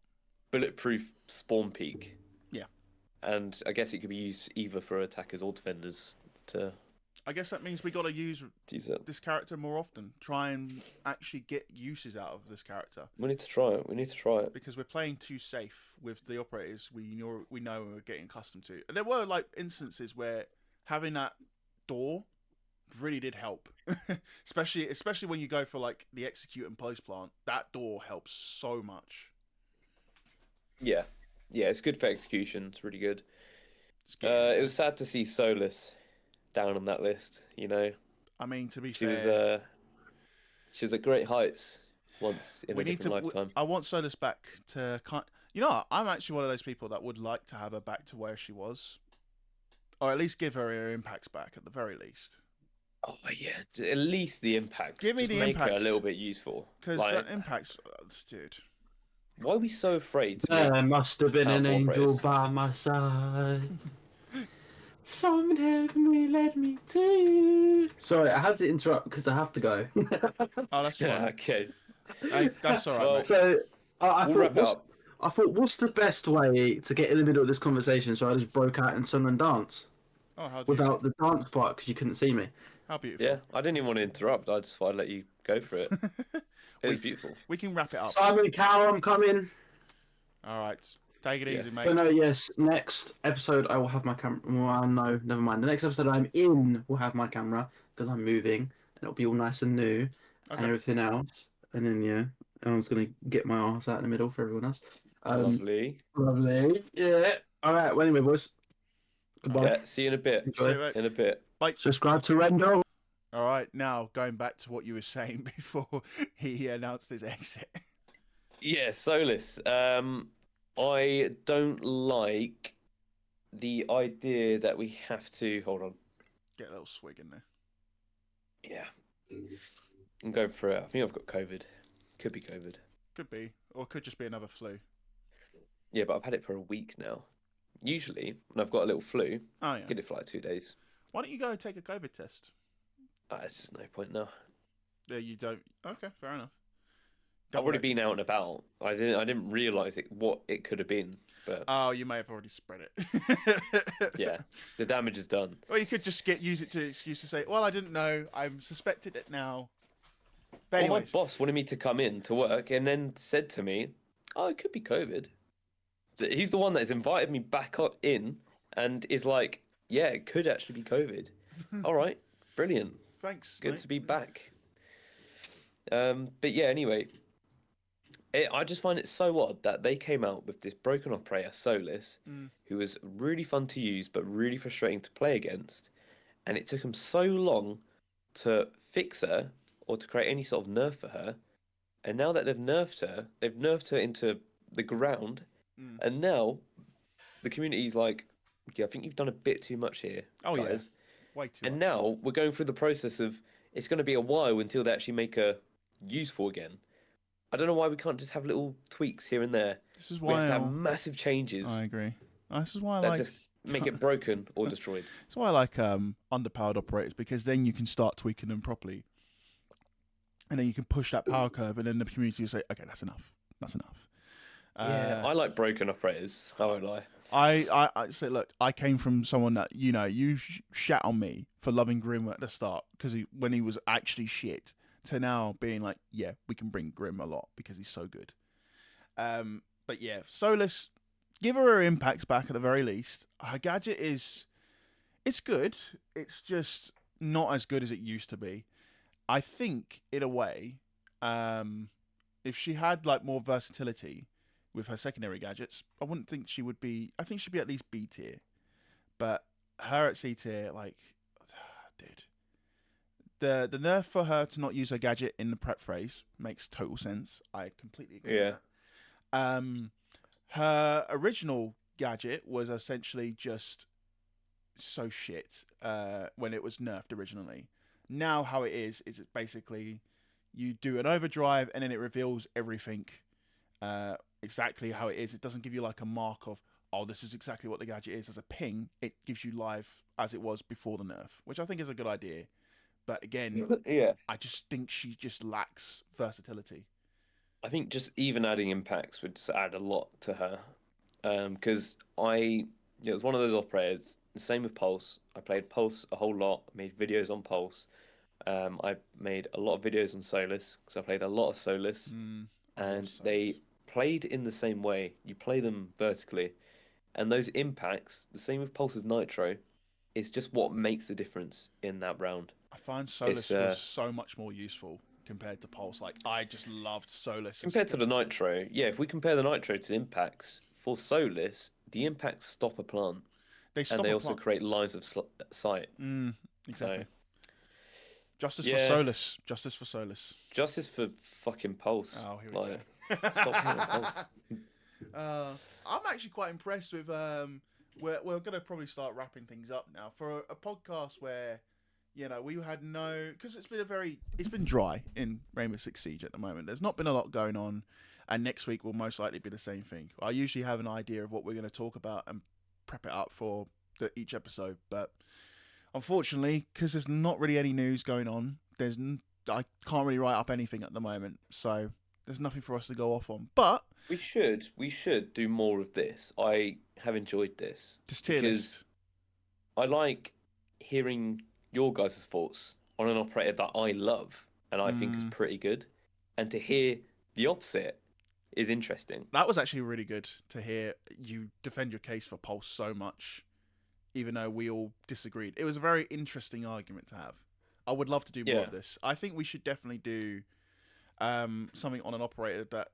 Speaker 1: bulletproof spawn peak.
Speaker 2: Yeah.
Speaker 1: And I guess it could be used either for attackers or defenders to
Speaker 2: I guess that means we got to use
Speaker 1: it.
Speaker 2: this character more often. Try and actually get uses out of this character.
Speaker 1: We need to try it.
Speaker 2: Because we're playing too safe with the operators we know and we're getting accustomed to. And there were like instances where having that door really did help. especially when you go for like the execute and post plant. That door helps so much.
Speaker 1: Yeah, it's good for execution. It's really good. It was sad to see Solus down on that list. You know,
Speaker 2: I mean, to be
Speaker 1: she
Speaker 2: fair,
Speaker 1: she was at great heights once in a different lifetime.
Speaker 2: I want Solus back to You know what? I'm actually one of those people that would like to have her back to where she was, or at least give her impacts back at the very least.
Speaker 1: Oh yeah, at least the impacts.
Speaker 2: Give me
Speaker 1: Just
Speaker 2: the
Speaker 1: make
Speaker 2: impacts
Speaker 1: her a little bit useful.
Speaker 2: Because
Speaker 1: Like,
Speaker 2: that impacts, dude.
Speaker 1: why are we so afraid to
Speaker 3: There
Speaker 1: make
Speaker 3: must have been an
Speaker 1: powerful
Speaker 3: angel
Speaker 1: operators?
Speaker 3: by my side. Someone help me, let me to you. Sorry, I had to interrupt because I have to go.
Speaker 2: Oh, that's fine.
Speaker 1: Yeah, okay.
Speaker 2: That's all right,
Speaker 1: Well,
Speaker 2: mate.
Speaker 3: So I
Speaker 1: We'll
Speaker 3: thought,
Speaker 1: wrap it up.
Speaker 3: what's the best way to get in the middle of this conversation? So I just broke out in song and dance
Speaker 2: Oh, how
Speaker 3: without the dance part because you couldn't see me.
Speaker 2: How beautiful.
Speaker 1: Yeah, I didn't even want to interrupt. I just thought I'd let you go for it. It was beautiful.
Speaker 2: We can wrap it up.
Speaker 3: Simon Cowell, I'm coming.
Speaker 2: All right. Take it easy, mate.
Speaker 3: But no, yes, next episode I will have my camera. Well, no, never mind. The next episode I'm in will have my camera because I'm moving and it'll be all nice and new and everything else. And then, yeah, everyone's going to get my ass out in the middle for everyone else.
Speaker 1: Lovely.
Speaker 3: Lovely. Yeah. All right. Well, anyway, boys. Goodbye.
Speaker 1: Yeah, see you in a bit.
Speaker 3: Enjoy.
Speaker 2: See you, mate.
Speaker 1: In a bit.
Speaker 2: Bye.
Speaker 3: Subscribe to Rendle.
Speaker 2: All right. Now, going back to what you were saying before he announced his exit.
Speaker 1: Yeah, Solus. I don't like the idea that we have to. Hold on.
Speaker 2: Get a little swig in there.
Speaker 1: Yeah. I'm going for it. I think I've got COVID. Could be COVID.
Speaker 2: Could be. Or could just be another flu.
Speaker 1: Yeah, but I've had it for a week now. Usually, when I've got a little flu,
Speaker 2: Oh, yeah.
Speaker 1: get it for like 2 days.
Speaker 2: Why don't you go and take a COVID test?
Speaker 1: It's just no point now.
Speaker 2: Yeah, you don't. Okay, fair enough.
Speaker 1: I've already been out and about. I didn't realise what it could have been, but
Speaker 2: Oh, you may have already spread it.
Speaker 1: yeah, the damage is done.
Speaker 2: Or you could just use it to excuse to say, well, I didn't know. I'm suspected it now. But
Speaker 1: Well, my
Speaker 2: anyways.
Speaker 1: boss wanted me to come in to work and then said to me, "Oh, it could be COVID." He's the one that has invited me back in and is like, "Yeah, it could actually be COVID." All right, brilliant.
Speaker 2: Thanks.
Speaker 1: Good
Speaker 2: mate.
Speaker 1: to be back. But yeah, anyway, I just find it so odd that they came out with this broken operator, Solus, who was really fun to use but really frustrating to play against, and it took them so long to fix her or to create any sort of nerf for her. And now that they've nerfed her into the ground, and now the community's like, "Yeah, I think you've done a bit too much here, guys."
Speaker 2: Yeah. Way too
Speaker 1: And
Speaker 2: much.
Speaker 1: now we're going through the process of it's going to be a while until they actually make her useful again. I don't know why we can't just have little tweaks here and there.
Speaker 2: This is
Speaker 1: We
Speaker 2: why
Speaker 1: have to have massive changes
Speaker 2: I agree. This is why I
Speaker 1: that
Speaker 2: like.
Speaker 1: just make it broken or destroyed.
Speaker 2: That's why I like underpowered operators, because then you can start tweaking them properly, and then you can push that power curve, and then the community will say, "Okay, that's enough. That's enough."
Speaker 1: Yeah, I like broken operators. I won't lie.
Speaker 2: I say, look, I came from someone that you shat on me for loving Grim at the start because when he was actually shit, to now being like, yeah, we can bring Grim a lot because he's so good. But yeah, Solus, give her impacts back at the very least. Her gadget it's good. It's just not as good as it used to be. I think in a way, if she had like more versatility with her secondary gadgets, I wouldn't think she would be. I think she'd be at least B tier, but her at C tier, like, dude, the nerf for her to not use her gadget in the prep phase makes total sense. I completely agree.
Speaker 1: Yeah.
Speaker 2: Her original gadget was essentially just so shit when it was nerfed originally. Now how it is it's basically you do an overdrive and then it reveals everything exactly how it is. It doesn't give you like a mark of, oh, this is exactly what the gadget is. As a ping, it gives you live as it was before the nerf, which I think is a good idea. But again,
Speaker 1: Yeah.
Speaker 2: I just think she just lacks versatility.
Speaker 1: I think just even adding impacts would just add a lot to her. Because it was one of those operators. The same with Pulse. I played Pulse a whole lot. Made videos on Pulse. I made a lot of videos on Solus because I played a lot of Solus,
Speaker 2: I love
Speaker 1: and
Speaker 2: Solus.
Speaker 1: they played in the same way. You play them vertically, and those impacts, the same with Pulse's Nitro, is just what makes the difference in that round.
Speaker 2: I find Solus
Speaker 1: It's
Speaker 2: was so much more useful compared to Pulse. Like I just loved Solus.
Speaker 1: compared to the Nitro. Yeah, if we compare the Nitro to the impacts for Solus, the impacts stop a plant,
Speaker 2: they
Speaker 1: and
Speaker 2: stop
Speaker 1: they
Speaker 2: a
Speaker 1: also
Speaker 2: plant.
Speaker 1: create lines of sight.
Speaker 2: Exactly.
Speaker 1: So
Speaker 2: Justice for
Speaker 1: yeah.
Speaker 2: Solus. Justice for Solus.
Speaker 1: Justice for fucking Pulse.
Speaker 2: Oh, here we
Speaker 1: Like,
Speaker 2: go.
Speaker 1: stop hating Pulse.
Speaker 2: I'm actually quite impressed with. We're gonna probably start wrapping things up now for a podcast where, we had no, because it's been dry in Rainbow Six Siege at the moment. There's not been a lot going on, and next week will most likely be the same thing. I usually have an idea of what we're gonna talk about and prep it up for each episode, but unfortunately, because there's not really any news going on, I can't really write up anything at the moment, so there's nothing for us to go off on. But
Speaker 1: We should do more of this. I have enjoyed this
Speaker 2: this tier
Speaker 1: because
Speaker 2: list.
Speaker 1: I like hearing your guys' thoughts on an operator that I love and I think is pretty good, and to hear the opposite is interesting.
Speaker 2: That was actually really good to hear you defend your case for Pulse so much, even though we all disagreed. It was a very interesting argument to have. I would love to do more of this. I think we should definitely do something on an operator that,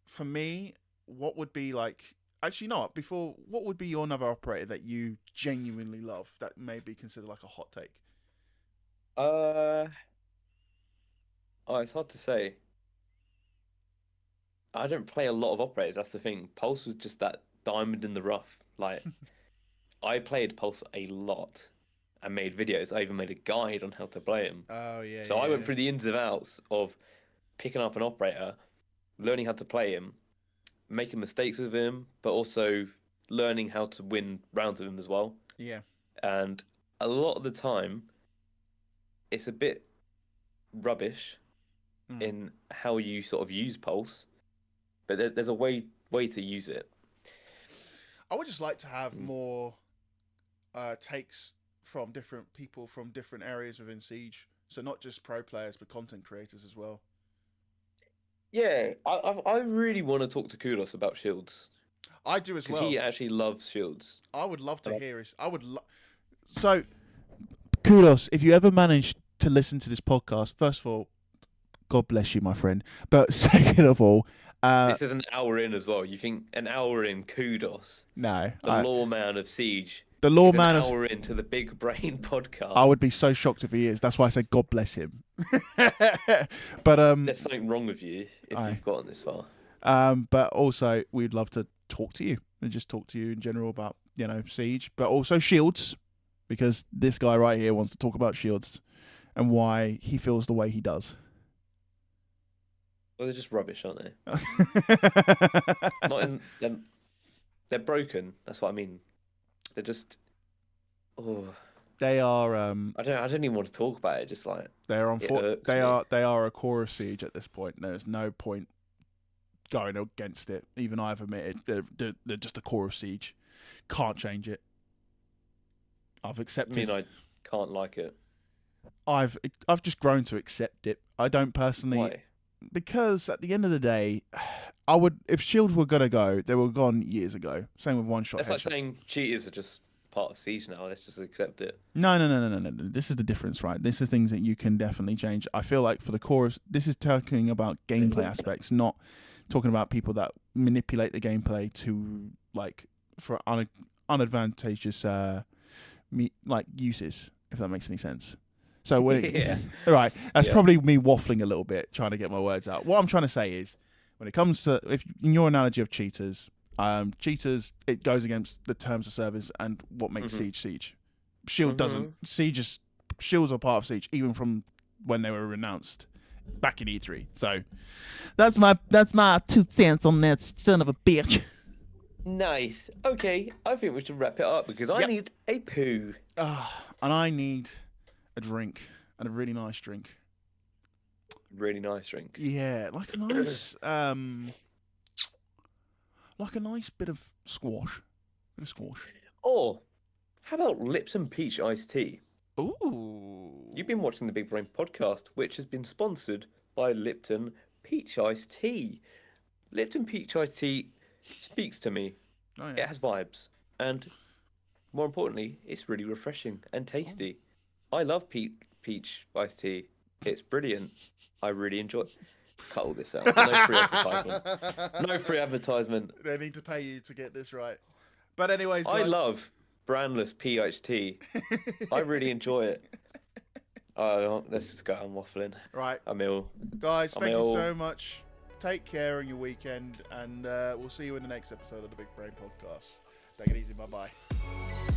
Speaker 2: for me, what would be like... Actually, no, before, what would be your another operator that you genuinely love that may be considered like a hot take?
Speaker 1: Oh, it's hard to say. I don't play a lot of operators. That's the thing. Pulse was just that diamond in the rough. Like, I played Pulse a lot and made videos. I even made a guide on how to play him.
Speaker 2: Oh, yeah.
Speaker 1: So I went through the ins and outs of picking up an operator, learning how to play him, making mistakes with him, but also learning how to win rounds with him as well.
Speaker 2: Yeah.
Speaker 1: And a lot of the time, it's a bit rubbish in how you sort of use Pulse, but there's a way to use it.
Speaker 2: I would just like to have more takes from different people from different areas within Siege. So not just pro players, but content creators as well.
Speaker 1: Yeah, I really want to talk to Kudos about shields.
Speaker 2: I do as well.
Speaker 1: Because he actually loves shields.
Speaker 2: I would love to hear his... So, Kudos, if you ever manage to listen to this podcast, first of all, God bless you, my friend. But second of all...
Speaker 1: this is an hour in as well. You think an hour in, Kudos?
Speaker 2: No.
Speaker 1: The lawman of Siege.
Speaker 2: The lawman
Speaker 1: of... an hour into the Big Brain podcast.
Speaker 2: I would be so shocked if he is. That's why I said God bless him. But
Speaker 1: there's something wrong with you if you've gotten this far.
Speaker 2: But also, we'd love to talk to you and just talk to you in general about, Siege, but also shields, because this guy right here wants to talk about shields and why he feels the way he does.
Speaker 1: Well, they're just rubbish, aren't they? They're broken. That's what I mean. They're just... Oh.
Speaker 2: They are.
Speaker 1: I don't even want to talk about it. Just like
Speaker 2: they're they are a core of Siege at this point. There's no point going against it. Even I've admitted they're just a core of Siege. Can't change it. I've accepted.
Speaker 1: I mean, I can't like it.
Speaker 2: I've just grown to accept it. I don't personally.
Speaker 1: Why?
Speaker 2: Because at the end of the day, I would, if Shield were gonna go, they were gone years ago. Same with one shot.
Speaker 1: It's like saying cheaters are just part of Siege now. Let's just accept it.
Speaker 2: No. This is the difference, right? This is things that you can definitely change. I feel like for the chorus, this is talking about gameplay aspects, not talking about people that manipulate the gameplay to for unadvantageous uses, if that makes any sense. So
Speaker 1: yeah.
Speaker 2: Right, that's probably me waffling a little bit, trying to get my words out. What I'm trying to say is, when it comes to if in your analogy of cheaters, cheaters it goes against the terms of service and what makes Siege. Shield doesn't. Shields are part of Siege even from when they were announced back in E3. So that's my 2 cents on that son of a bitch.
Speaker 1: Nice. Okay, I think we should wrap it up because I need a poo.
Speaker 2: And I need a drink, and a really nice drink.
Speaker 1: Really nice drink.
Speaker 2: Yeah, like a nice bit of squash.
Speaker 1: Or how about Lipton Peach iced tea?
Speaker 2: Ooh.
Speaker 1: You've been watching the Big Brain podcast, which has been sponsored by Lipton Peach iced tea. Lipton Peach iced tea speaks to me.
Speaker 2: Oh, yeah.
Speaker 1: It has vibes, and more importantly, it's really refreshing and tasty. I love peach iced tea. It's brilliant. I really enjoy it. Cut all this out. No free advertisement. No free advertisement.
Speaker 2: They need to pay you to get this right. But anyways, guys,
Speaker 1: I love brandless peach tea. I really enjoy it. Let's just go. I'm waffling.
Speaker 2: Right.
Speaker 1: I'm ill.
Speaker 2: Guys, thank you so much. Take care on your weekend, and we'll see you in the next episode of the Big Brain Podcast. Take it easy. Bye-bye.